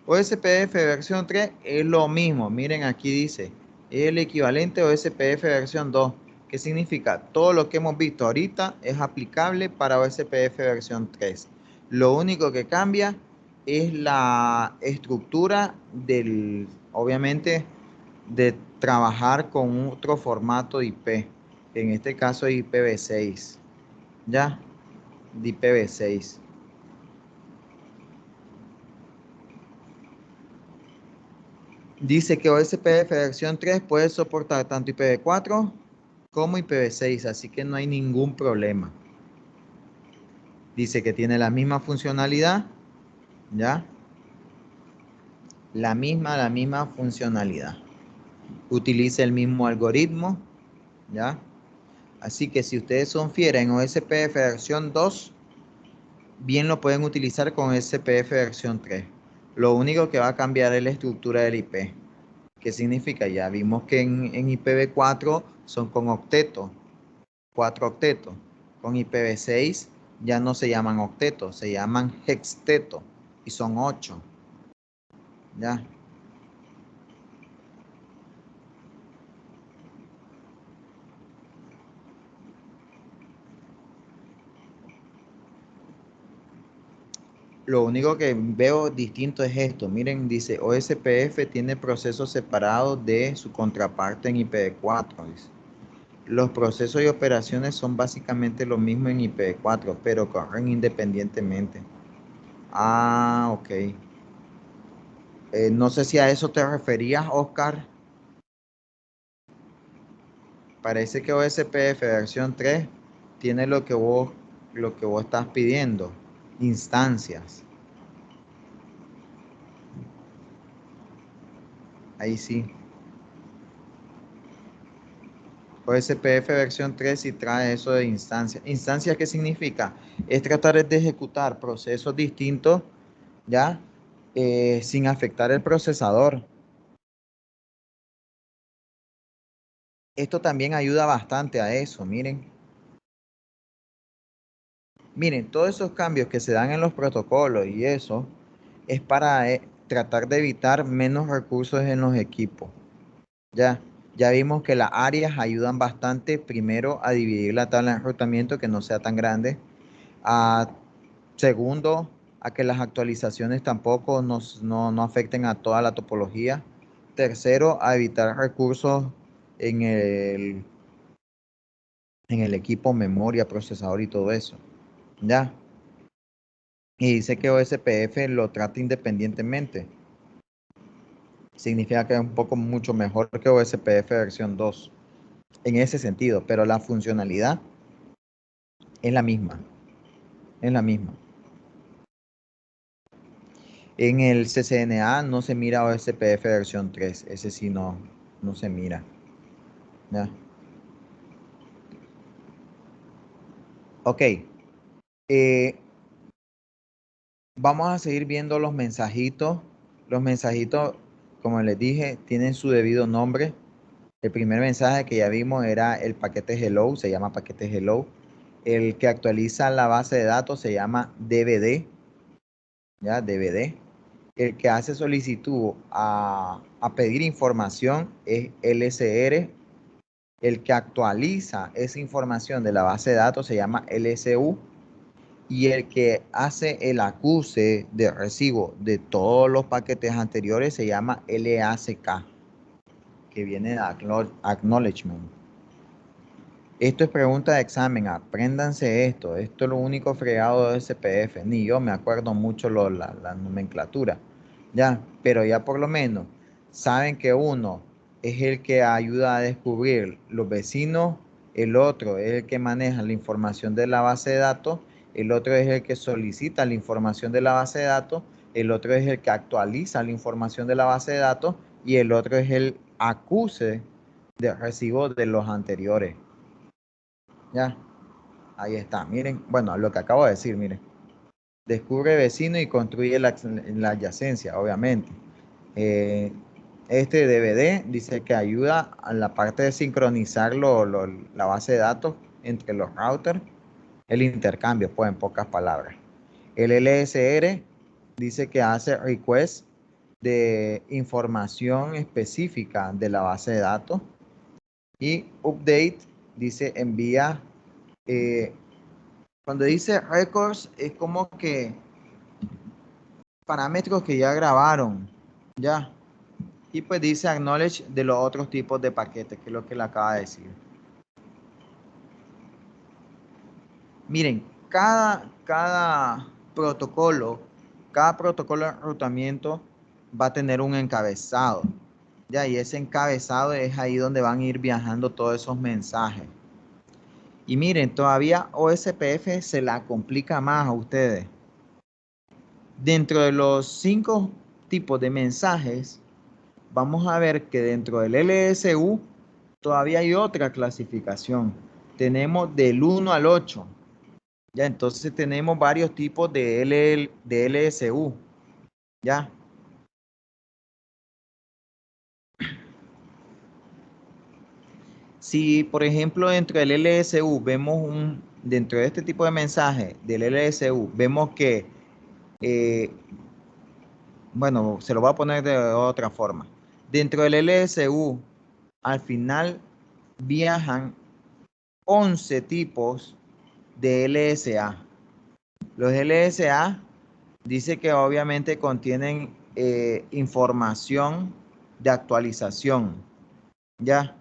OSPF versión 3 es lo mismo. Miren, aquí dice, es el equivalente a OSPF versión 2. ¿Qué significa? Todo lo que hemos visto ahorita es aplicable para OSPF versión 3. Lo único que cambia es la estructura del, obviamente, de trabajar con otro formato de IP. En este caso es IPv6. ¿Ya? De IPv6. Dice que OSPF versión 3 puede soportar tanto IPv4 como IPv6, así que no hay ningún problema. Dice que tiene la misma funcionalidad, ¿ya? La misma funcionalidad. Utiliza el mismo algoritmo, ¿ya? Así que si ustedes son fieles en OSPF versión 2, bien lo pueden utilizar con OSPF versión 3. Lo único que va a cambiar es la estructura del IP. ¿Qué significa? Ya vimos que en IPv4 son con octetos, 4 octetos. Con IPv6 ya no se llaman octetos, se llaman hextetos y son 8. ¿Ya? Lo único que veo distinto es esto. Miren, dice OSPF tiene procesos separados de su contraparte en IPv4. Dice. Los procesos y operaciones son básicamente lo mismo en IPv4, pero corren independientemente. Ah, ok. No sé si a eso te referías, Oscar. Parece que OSPF versión 3 tiene lo que vos estás pidiendo, instancias. Ahí sí. OSPF versión 3 sí trae eso de instancias. ¿Instancias qué significa? Es tratar de ejecutar procesos distintos, ¿ya? Sin afectar el procesador. Esto también ayuda bastante a eso, miren. Miren, todos esos cambios que se dan en los protocolos y eso es para tratar de evitar menos recursos en los equipos. Ya vimos que las áreas ayudan bastante, primero, a dividir la tabla de enrutamiento que no sea tan grande. Segundo, a que las actualizaciones tampoco no afecten a toda la topología. Tercero, a evitar recursos en el equipo, memoria, procesador y todo eso. ¿Ya? Y dice que OSPF lo trata independientemente. Significa que es un poco mucho mejor que OSPF versión 2 en ese sentido, pero la funcionalidad es la misma. Es la misma. En el CCNA no se mira OSPF versión 3. Ese sí no se mira. ¿Ya? Ok. Vamos a seguir viendo los mensajitos. Los mensajitos, como les dije, tienen su debido nombre. El primer mensaje que ya vimos era el paquete hello, se llama paquete hello. El que actualiza la base de datos se llama DVD, ¿ya? DVD. El que hace solicitud a pedir información es LSR. El que actualiza esa información de la base de datos se llama LSU. Y el que hace el acuse de recibo de todos los paquetes anteriores se llama LACK, que viene de Acknowledgement. Esto es pregunta de examen, apréndanse esto. Esto es lo único fregado de SPF. Ni yo me acuerdo mucho la nomenclatura. Ya, pero ya por lo menos saben que uno es el que ayuda a descubrir los vecinos, el otro es el que maneja la información de la base de datos, el otro es el que solicita la información de la base de datos, el otro es el que actualiza la información de la base de datos y el otro es el acuse de recibo de los anteriores. Ya, ahí está. Miren, bueno, lo que acabo de decir, miren. Descubre vecino y construye la adyacencia, obviamente. Este DVD dice que ayuda a la parte de sincronizar la base de datos entre los routers, el intercambio, pues en pocas palabras. El LSR dice que hace request de información específica de la base de datos y update dice envía, cuando dice records es como que parámetros que ya grabaron, ya. Y pues dice acknowledge de los otros tipos de paquetes, que es lo que le acaba de decir. Miren, cada protocolo de enrutamiento va a tener un encabezado. Ya, y ese encabezado es ahí donde van a ir viajando todos esos mensajes. Y miren, todavía OSPF se la complica más a ustedes. Dentro de los 5 tipos de mensajes, vamos a ver que dentro del LSU todavía hay otra clasificación. Tenemos del 1 al 8. Ya, entonces tenemos varios tipos de LSU. Ya. Si, por ejemplo, dentro del LSU dentro de este tipo de mensaje del LSU, vemos que, bueno, se lo voy a poner de otra forma. Dentro del LSU, al final viajan 11 tipos de LSA. Los LSA dice que obviamente contienen información de actualización. ¿Ya?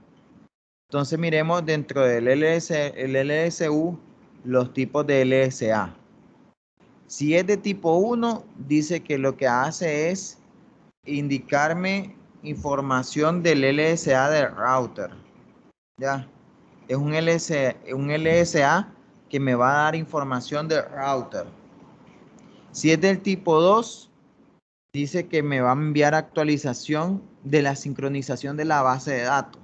Entonces miremos dentro del el LSU los tipos de LSA. Si es de tipo 1, dice que lo que hace es indicarme información del LSA del router. ¿Ya? Es un LSA que me va a dar información del router. Si es del tipo 2, dice que me va a enviar actualización de la sincronización de la base de datos.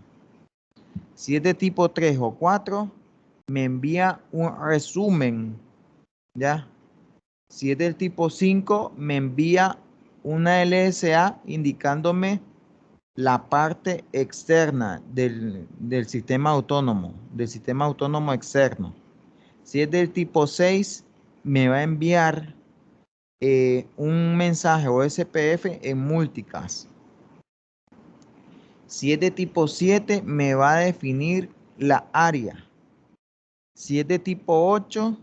Si es de tipo 3 o 4, me envía un resumen, ¿ya? Si es del tipo 5, me envía una LSA indicándome la parte externa del sistema autónomo externo. Si es del tipo 6, me va a enviar un mensaje OSPF en multicast. Si es de tipo 7, me va a definir la área. Si es de tipo 8,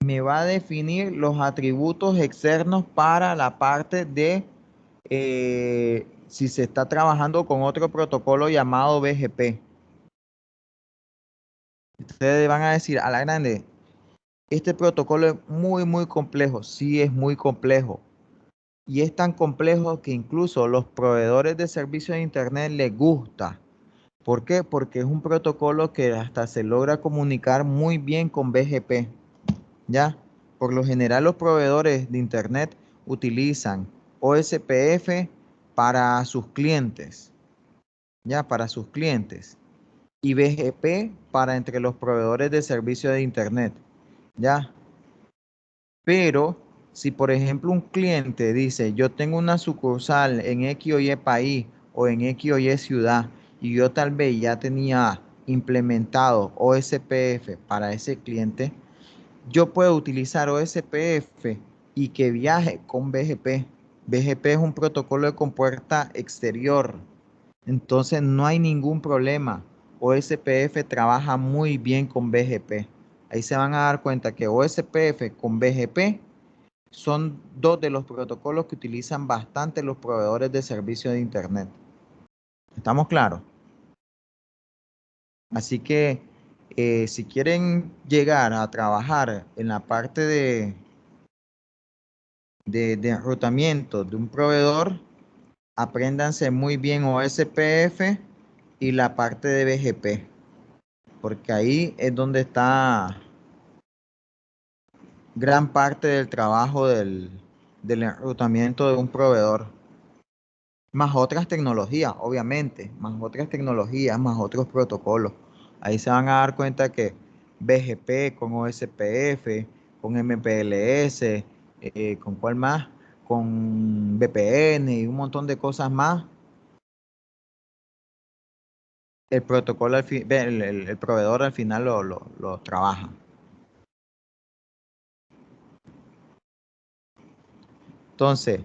me va a definir los atributos externos para la parte de si se está trabajando con otro protocolo llamado BGP. Ustedes van a decir, a la grande, este protocolo es muy complejo. Sí, es muy complejo. Y es tan complejo que incluso los proveedores de servicios de Internet les gusta. ¿Por qué? Porque es un protocolo que hasta se logra comunicar muy bien con BGP. ¿Ya? Por lo general los proveedores de Internet utilizan OSPF para sus clientes. ¿Ya? Para sus clientes. Y BGP para entre los proveedores de servicios de Internet. ¿Ya? Pero si por ejemplo un cliente dice, yo tengo una sucursal en X o Y país o en X o Y ciudad y yo tal vez ya tenía implementado OSPF para ese cliente, yo puedo utilizar OSPF y que viaje con BGP. BGP es un protocolo de compuerta exterior, entonces no hay ningún problema. OSPF trabaja muy bien con BGP. Ahí se van a dar cuenta que OSPF con BGP son dos de los protocolos que utilizan bastante los proveedores de servicios de Internet. ¿Estamos claros? Así que si quieren llegar a trabajar en la parte de enrutamiento de un proveedor, apréndanse muy bien OSPF y la parte de BGP, porque ahí es donde está gran parte del trabajo del enrutamiento de un proveedor. Más otras tecnologías, obviamente, más otras tecnologías, más otros protocolos. Ahí se van a dar cuenta que BGP con OSPF, con MPLS, ¿con cuál más? Con VPN y un montón de cosas más. El protocolo, el proveedor al final lo trabaja. Entonces,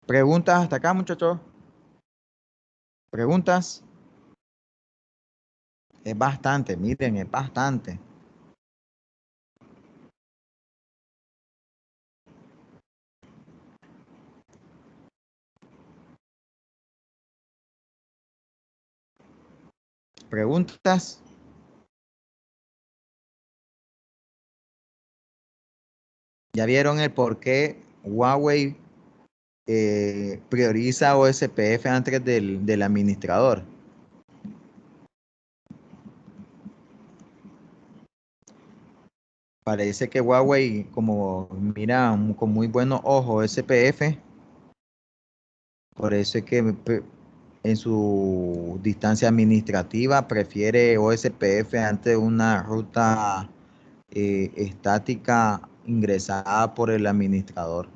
preguntas hasta acá, muchachos. Preguntas. Es bastante, miren, es bastante. Preguntas. Ya vieron el por qué Huawei prioriza OSPF antes del administrador. Parece que Huawei, como mira con muy buenos ojos SPF, por eso es que en su distancia administrativa prefiere OSPF ante una ruta estática ingresada por el administrador.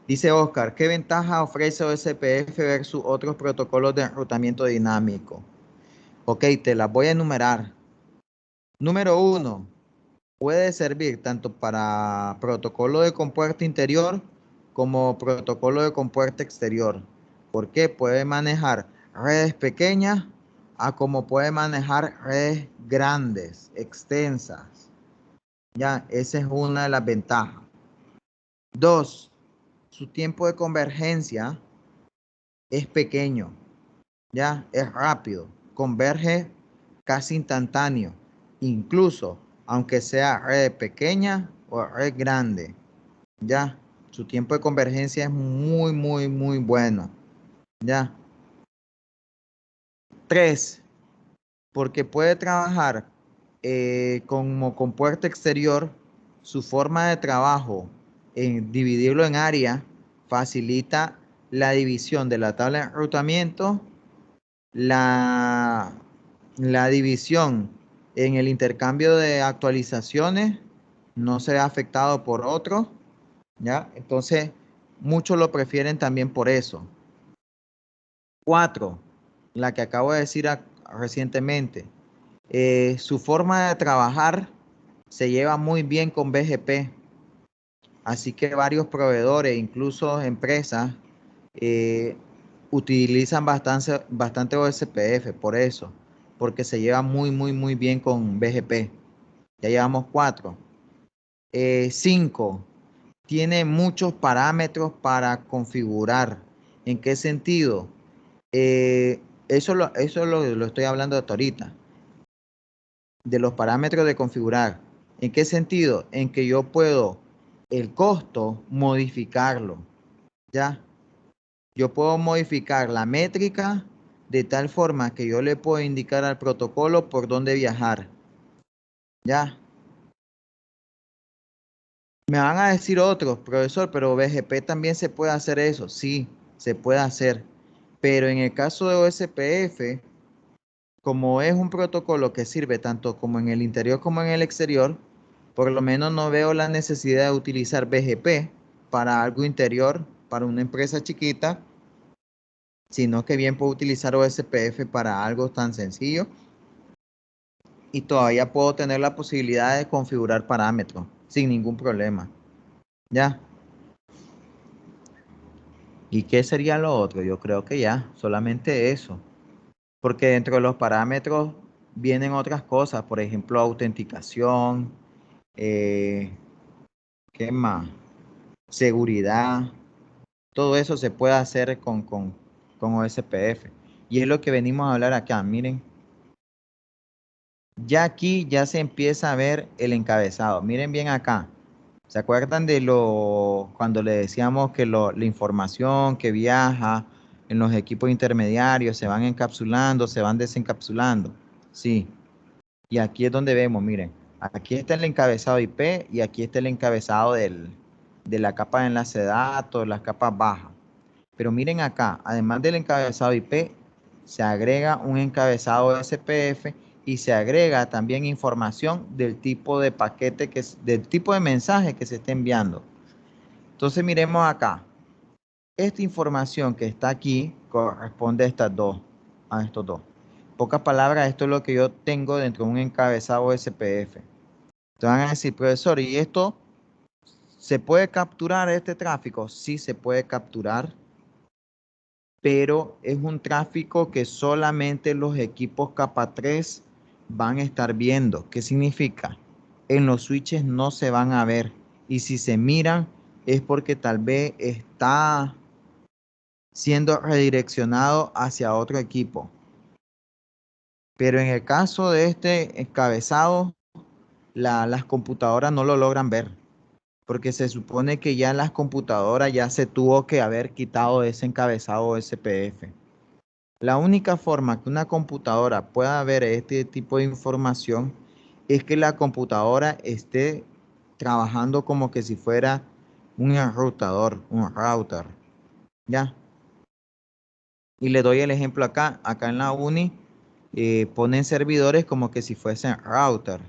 Dice Oscar, ¿qué ventaja ofrece OSPF versus otros protocolos de enrutamiento dinámico? Ok, te las voy a enumerar. Número 1, puede servir tanto para protocolo de compuerta interior como protocolo de compuerta exterior. ¿Por qué? Puede manejar redes pequeñas a como puede manejar redes grandes, extensas. Ya, esa es una de las ventajas. 2, su tiempo de convergencia es pequeño, ya, es rápido, converge casi instantáneo, incluso aunque sea red pequeña o red grande, ya, su tiempo de convergencia es muy bueno, ya. 3, porque puede trabajar como con puerta exterior, su forma de trabajo en dividirlo en área facilita la división de la tabla de enrutamiento, la división en el intercambio de actualizaciones no se ve afectado por otro, ¿ya? Entonces, muchos lo prefieren también por eso. 4, la que acabo de decir recientemente, su forma de trabajar se lleva muy bien con BGP, así que varios proveedores, incluso empresas, eh, utilizan bastante OSPF por eso, porque se lleva muy bien con BGP. Ya llevamos 4. 5. Tiene muchos parámetros para configurar. ¿En qué sentido? Eso lo estoy hablando hasta ahorita, de los parámetros de configurar. ¿En qué sentido? En que yo puedo el costo modificarlo, ¿ya? Yo puedo modificar la métrica de tal forma que yo le puedo indicar al protocolo por dónde viajar. Ya. Me van a decir otros, profesor, pero BGP también se puede hacer eso. Sí, se puede hacer. Pero en el caso de OSPF, como es un protocolo que sirve tanto como en el interior como en el exterior, por lo menos no veo la necesidad de utilizar BGP para algo interior, para una empresa chiquita, sino que bien puedo utilizar OSPF para algo tan sencillo y todavía puedo tener la posibilidad de configurar parámetros sin ningún problema. ¿Ya? ¿Y qué sería lo otro? Yo creo que ya, solamente eso. Porque dentro de los parámetros vienen otras cosas, por ejemplo, autenticación, eh, ¿qué más? Seguridad. Todo eso se puede hacer con OSPF. Y es lo que venimos a hablar acá. Miren, ya aquí ya se empieza a ver el encabezado. Miren bien acá. ¿Se acuerdan de cuando le decíamos que la información que viaja en los equipos intermediarios se van encapsulando, se van desencapsulando? Sí. Y aquí es donde vemos, miren, aquí está el encabezado IP y aquí está el encabezado de la capa de enlace de datos, las capas bajas. Pero miren acá, además del encabezado IP, se agrega un encabezado SPF y se agrega también información del tipo de paquete, del tipo de mensaje que se está enviando. Entonces miremos acá. Esta información que está aquí corresponde a estos dos. En pocas palabras, esto es lo que yo tengo dentro de un encabezado SPF. Te van a decir, profesor, ¿y esto se puede capturar este tráfico? Sí, se puede capturar, pero es un tráfico que solamente los equipos capa 3 van a estar viendo. ¿Qué significa? En los switches no se van a ver. Y si se miran, es porque tal vez está siendo redireccionado hacia otro equipo. Pero en el caso de este encabezado, las computadoras no lo logran ver. porque se supone que ya en las computadoras ya se tuvo que haber quitado ese encabezado SPF. La única forma que una computadora pueda ver este tipo de información es que la computadora esté trabajando como que si fuera un enrutador, un router, ¿ya? Y le doy el ejemplo acá. Acá en la uni ponen servidores como que si fuesen router.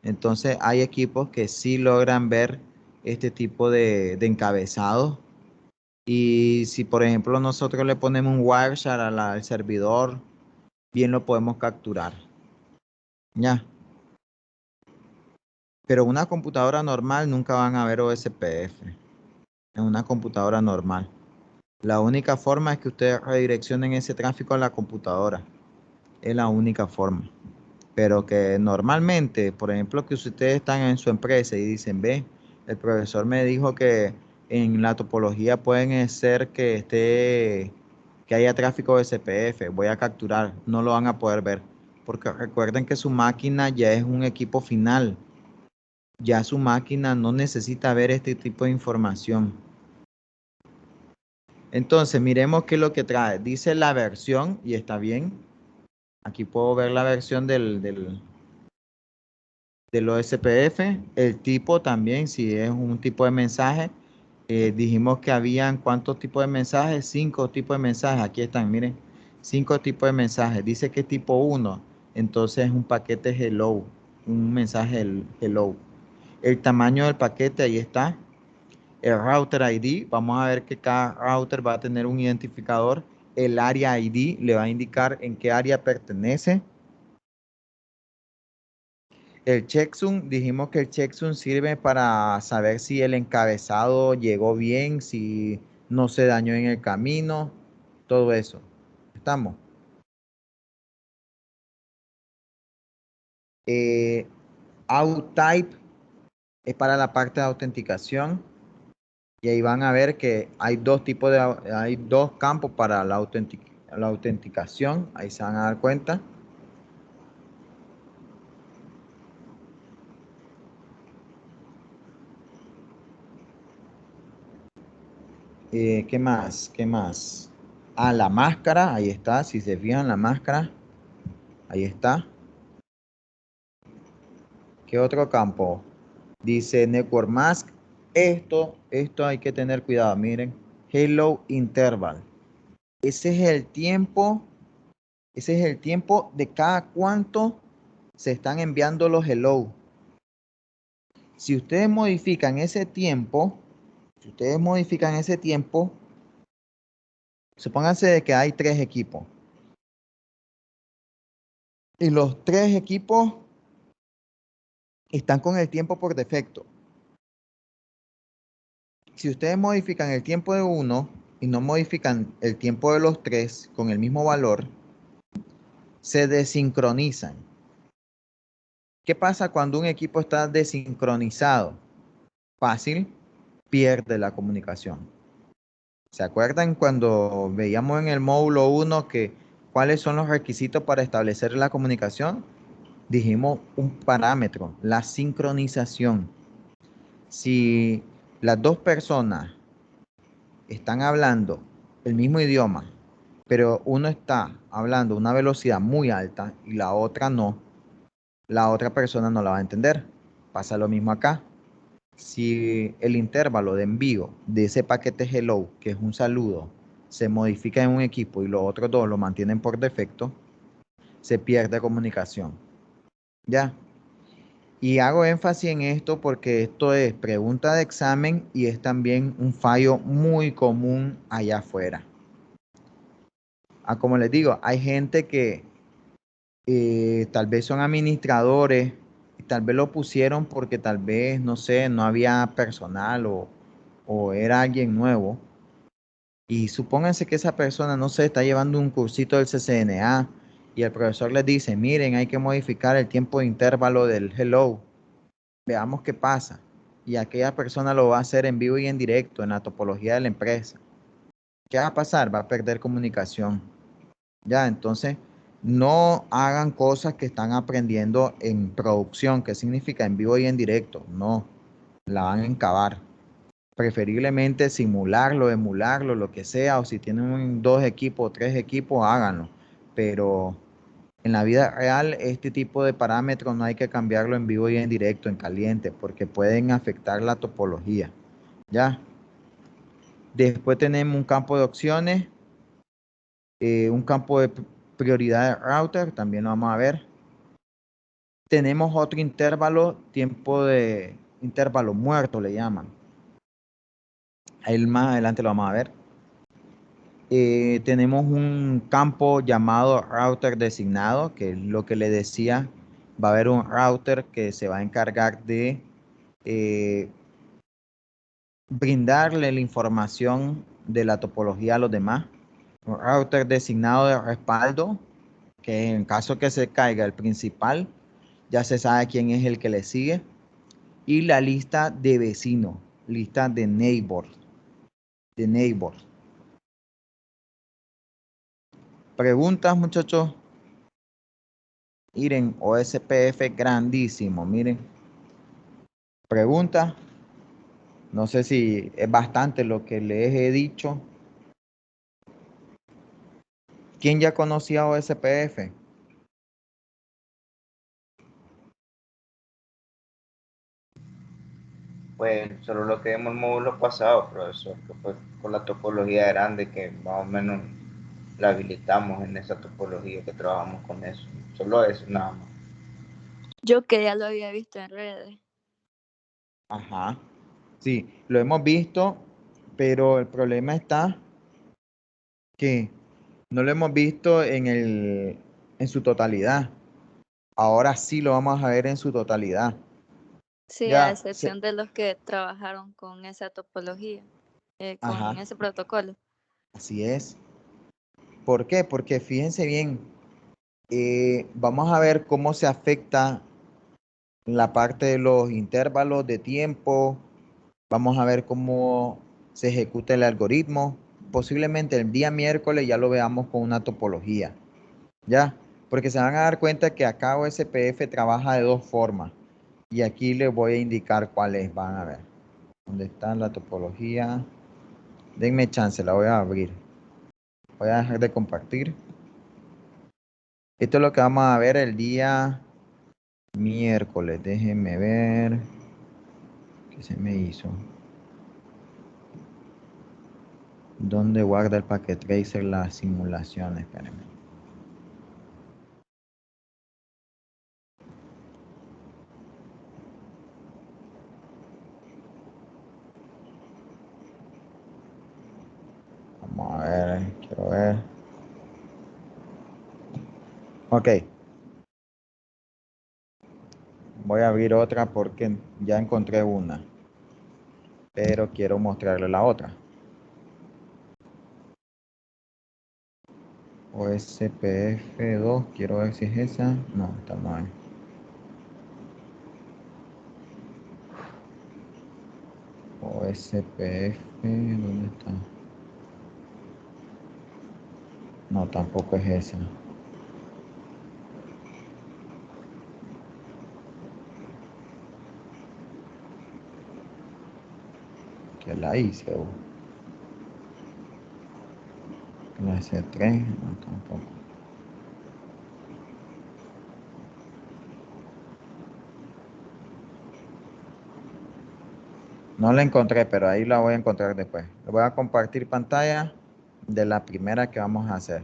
Entonces hay equipos que sí logran ver este tipo de encabezados. Y si por ejemplo nosotros le ponemos un Wireshark al servidor, bien lo podemos capturar. Ya. Pero una computadora normal nunca van a ver OSPF. En una computadora normal. La única forma es que ustedes redireccionen ese tráfico a la computadora. Es la única forma. Pero que normalmente, por ejemplo, que si ustedes están en su empresa y dicen, ve, el profesor me dijo que en la topología pueden ser que que haya tráfico de CPF, voy a capturar, no lo van a poder ver. Porque recuerden que su máquina ya es un equipo final. Ya su máquina no necesita ver este tipo de información. Entonces, miremos qué es lo que trae. Dice la versión, y está bien. Aquí puedo ver la versión del OSPF. El tipo también, si es un tipo de mensaje. Dijimos que habían ¿cuántos tipos de mensajes? 5 tipos de mensajes. Aquí están, miren. 5 tipos de mensajes. Dice que es tipo 1. Entonces es un paquete hello. Un mensaje hello. El tamaño del paquete, ahí está. El router ID, vamos a ver que cada router va a tener un identificador. El área ID le va a indicar en qué área pertenece. El checksum, dijimos que el checksum sirve para saber si el encabezado llegó bien, si no se dañó en el camino, todo eso. ¿Estamos? Type es para la parte de autenticación. Y ahí van a ver que hay hay dos campos para la autenticación. Ahí se van a dar cuenta. ¿Qué más? ¿Qué más? Ah, la máscara, ahí está. Si se fijan, la máscara, ahí está. ¿Qué otro campo? Dice Network Mask. Esto hay que tener cuidado. Miren, Hello Interval. Ese es el tiempo. Ese es el tiempo de cada cuánto se están enviando los hello. Si ustedes modifican ese tiempo, supónganse de que hay 3 equipos. Y los 3 equipos están con el tiempo por defecto. Si ustedes modifican el tiempo de uno y no modifican el tiempo de los 3 con el mismo valor, se desincronizan. ¿Qué pasa cuando un equipo está desincronizado? Fácil, pierde la comunicación. ¿Se acuerdan cuando veíamos en el módulo 1 que cuáles son los requisitos para establecer la comunicación? Dijimos un parámetro, la sincronización. Si las dos personas están hablando el mismo idioma, pero uno está hablando a una velocidad muy alta y la otra no, la otra persona no la va a entender. Pasa lo mismo acá. Si el intervalo de envío de ese paquete hello, que es un saludo, se modifica en un equipo y los otros dos lo mantienen por defecto, se pierde comunicación. ¿Ya? Y hago énfasis en esto porque esto es pregunta de examen y es también un fallo muy común allá afuera. Como les digo, hay gente que tal vez son administradores y tal vez lo pusieron porque tal vez, no sé, no había personal o era alguien nuevo. Y supónganse que esa persona, no sé, está llevando un cursito del CCNA y el profesor les dice, miren, hay que modificar el tiempo de intervalo del hello. Veamos qué pasa. Y aquella persona lo va a hacer en vivo y en directo, en la topología de la empresa. ¿Qué va a pasar? Va a perder comunicación. Ya, entonces, no hagan cosas que están aprendiendo en producción. ¿Qué significa en vivo y en directo? No. la van a encavar. Preferiblemente simularlo, emularlo, lo que sea, o si tienen 2 equipos o 3 equipos, háganlo. Pero en la vida real, este tipo de parámetros no hay que cambiarlo en vivo y en directo, en caliente, porque pueden afectar la topología. ¿Ya? Después tenemos un campo de opciones, un campo de prioridad de router, también lo vamos a ver. Tenemos otro intervalo, tiempo de intervalo muerto le llaman. Ahí más adelante lo vamos a ver. Tenemos un campo llamado router designado, que es lo que le decía. Va a haber un router que se va a encargar de brindarle la información de la topología a los demás. Un router designado de respaldo, que en caso que se caiga el principal, ya se sabe quién es el que le sigue. Y la lista de vecinos, lista de neighbors. Preguntas, muchachos. Miren, OSPF grandísimo, miren. Preguntas. No sé si es bastante lo que les he dicho. ¿Quién ya conocía OSPF? Pues solo lo que vimos el módulo pasado, profesor, que fue con la topología grande que más o menos la habilitamos en esa topología que trabajamos con eso. Solo eso, nada más. Yo que ya lo había visto en redes. Ajá. Sí, lo hemos visto, pero el problema está que no lo hemos visto en su totalidad. Ahora sí lo vamos a ver en su totalidad. Sí, a Ya, excepción de los que trabajaron con esa topología, con ajá, ese protocolo. así es. ¿Por qué? Porque fíjense bien, vamos a ver cómo se afecta la parte de los intervalos de tiempo. Vamos a ver cómo se ejecuta el algoritmo. Posiblemente el día miércoles ya lo veamos con una topología. ¿Ya? Porque se van a dar cuenta que acá OSPF trabaja de 2 formas. Y aquí les voy a indicar cuáles van a ver. ¿Dónde está la topología? Denme chance, la voy a abrir. Voy a dejar de compartir. Esto es lo que vamos a ver el día miércoles. Déjenme ver. ¿Qué se me hizo? ¿Dónde guarda el Packet Tracer las simulaciones? Espérenme. Vamos a ver, quiero ver. Ok. Voy a abrir otra porque ya encontré una. Pero quiero mostrarle la otra. OSPF2, quiero ver si es esa. No, esta no es. OSPF, ¿dónde está? No, tampoco es esa. Que la hice, la C3, no, tampoco. No la encontré, pero ahí la voy a encontrar después. Le voy a compartir pantalla de la primera que vamos a hacer.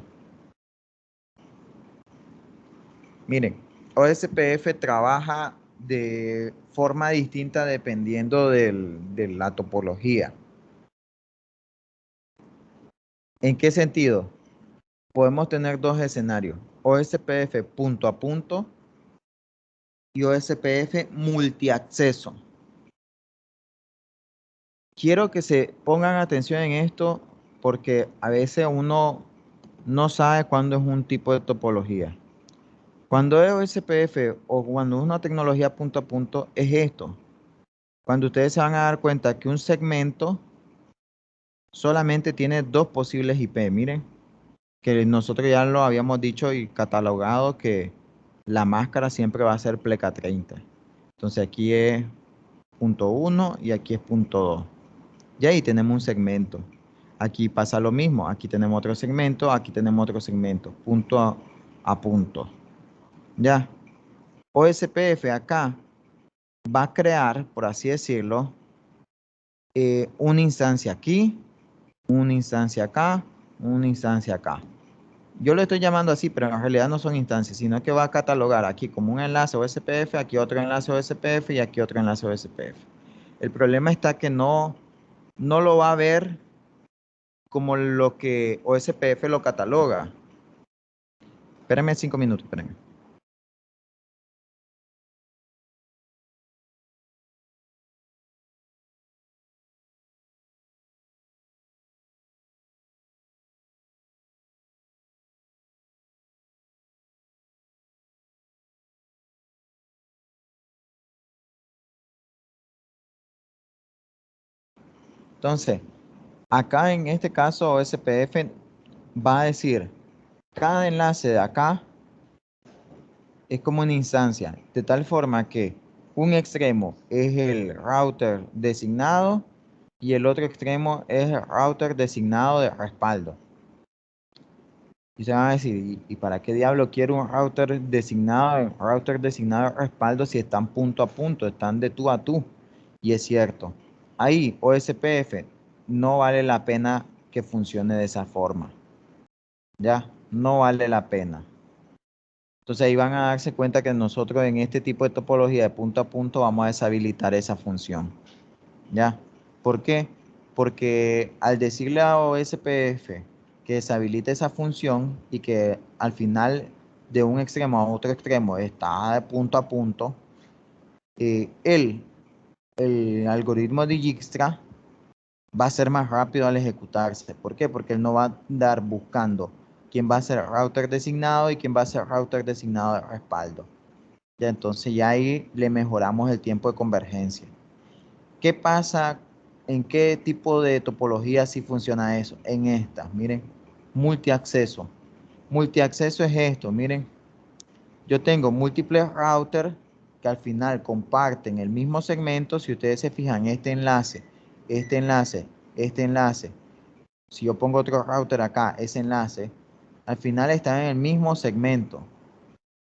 Miren, OSPF trabaja de forma distinta dependiendo de la topología. ¿En qué sentido? Podemos tener 2 escenarios, OSPF punto a punto y OSPF multiacceso. Quiero que se pongan atención en esto porque a veces uno no sabe cuándo es un tipo de topología. Cuando es OSPF o cuando es una tecnología punto a punto, es esto. Cuando ustedes se van a dar cuenta que un segmento solamente tiene 2 posibles IP. Miren, que nosotros ya lo habíamos dicho y catalogado que la máscara siempre va a ser pleca 30. Entonces aquí es punto 1 y aquí es punto 2. Y ahí tenemos un segmento. Aquí pasa lo mismo. Aquí tenemos otro segmento, aquí tenemos otro segmento. Punto a punto. Ya. OSPF acá va a crear, por así decirlo, una instancia aquí, una instancia acá, una instancia acá. Yo lo estoy llamando así, pero en realidad no son instancias, sino que va a catalogar aquí como un enlace OSPF, aquí otro enlace OSPF y aquí otro enlace OSPF. El problema está que no lo va a ver como lo que OSPF lo cataloga. Espérenme 5 minutos, espérenme. Entonces, acá en este caso OSPF va a decir, cada enlace de acá es como una instancia, de tal forma que un extremo es el router designado y el otro extremo es el router designado de respaldo. Y se van a decir, ¿y para qué diablo quiero un router designado de respaldo si están punto a punto, están de tú a tú? Y es cierto, ahí OSPF no vale la pena que funcione de esa forma. Ya, no vale la pena. Entonces ahí van a darse cuenta que nosotros en este tipo de topología de punto a punto vamos a deshabilitar esa función. ¿Ya? ¿Por qué? Porque al decirle a OSPF que deshabilite esa función y que al final de un extremo a otro extremo está de punto a punto, el algoritmo de Dijkstra va a ser más rápido al ejecutarse. ¿Por qué? Porque él no va a andar buscando quién va a ser router designado y quién va a ser router designado de respaldo. Ya, entonces ya ahí le mejoramos el tiempo de convergencia. ¿Qué pasa? ¿En qué tipo de topología sí funciona eso? En esta, miren, multiacceso. Multiacceso es esto, miren. Yo tengo múltiples routers que al final comparten el mismo segmento. Si ustedes se fijan, este enlace, este enlace, este enlace. Si yo pongo otro router acá, ese enlace, al final están en el mismo segmento.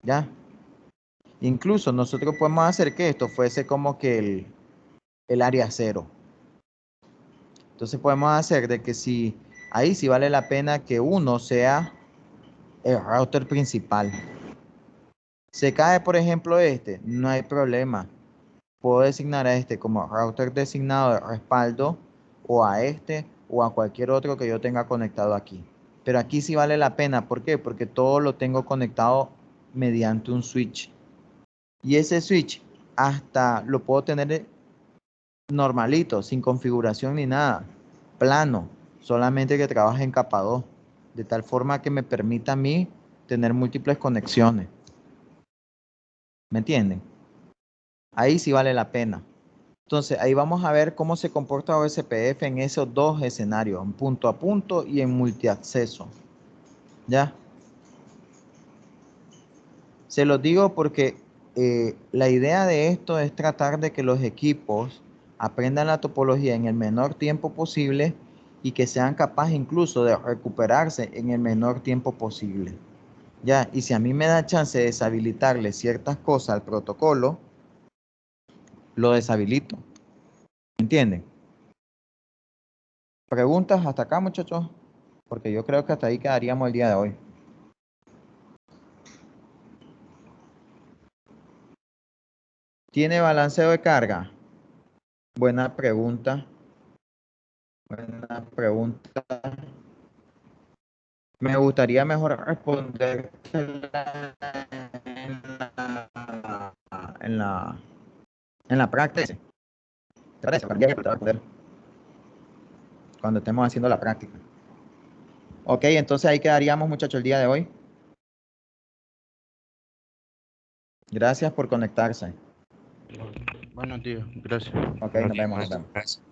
¿Ya? Incluso nosotros podemos hacer que esto fuese como que el área cero. Entonces podemos hacer de que si ahí sí vale la pena que uno sea el router principal. Se cae, por ejemplo, este, no hay problema. Puedo designar a este como router designado de respaldo o a este o a cualquier otro que yo tenga conectado aquí. Pero aquí sí vale la pena. ¿Por qué? Porque todo lo tengo conectado mediante un switch. Y ese switch hasta lo puedo tener normalito, sin configuración ni nada, plano, solamente que trabaje en capa 2, de tal forma que me permita a mí tener múltiples conexiones. ¿Me entienden? Ahí sí vale la pena. Entonces, ahí vamos a ver cómo se comporta OSPF en esos dos escenarios, en punto a punto y en multiacceso. ¿Ya? Se los digo porque la idea de esto es tratar de que los equipos aprendan la topología en el menor tiempo posible y que sean capaces incluso de recuperarse en el menor tiempo posible. Ya, y si a mí me da chance de deshabilitarle ciertas cosas al protocolo, lo deshabilito. ¿Entienden? ¿Preguntas hasta acá, muchachos? Porque yo creo que hasta ahí quedaríamos el día de hoy. ¿Tiene balanceo de carga? Buena pregunta. Buena pregunta. Me gustaría mejor responder en la, en la práctica. ¿Te parece? Cuando estemos haciendo la práctica. Ok, entonces ahí quedaríamos, muchachos, el día de hoy. Gracias por conectarse. Buenos días, gracias. Ok, nos vemos, nos vemos.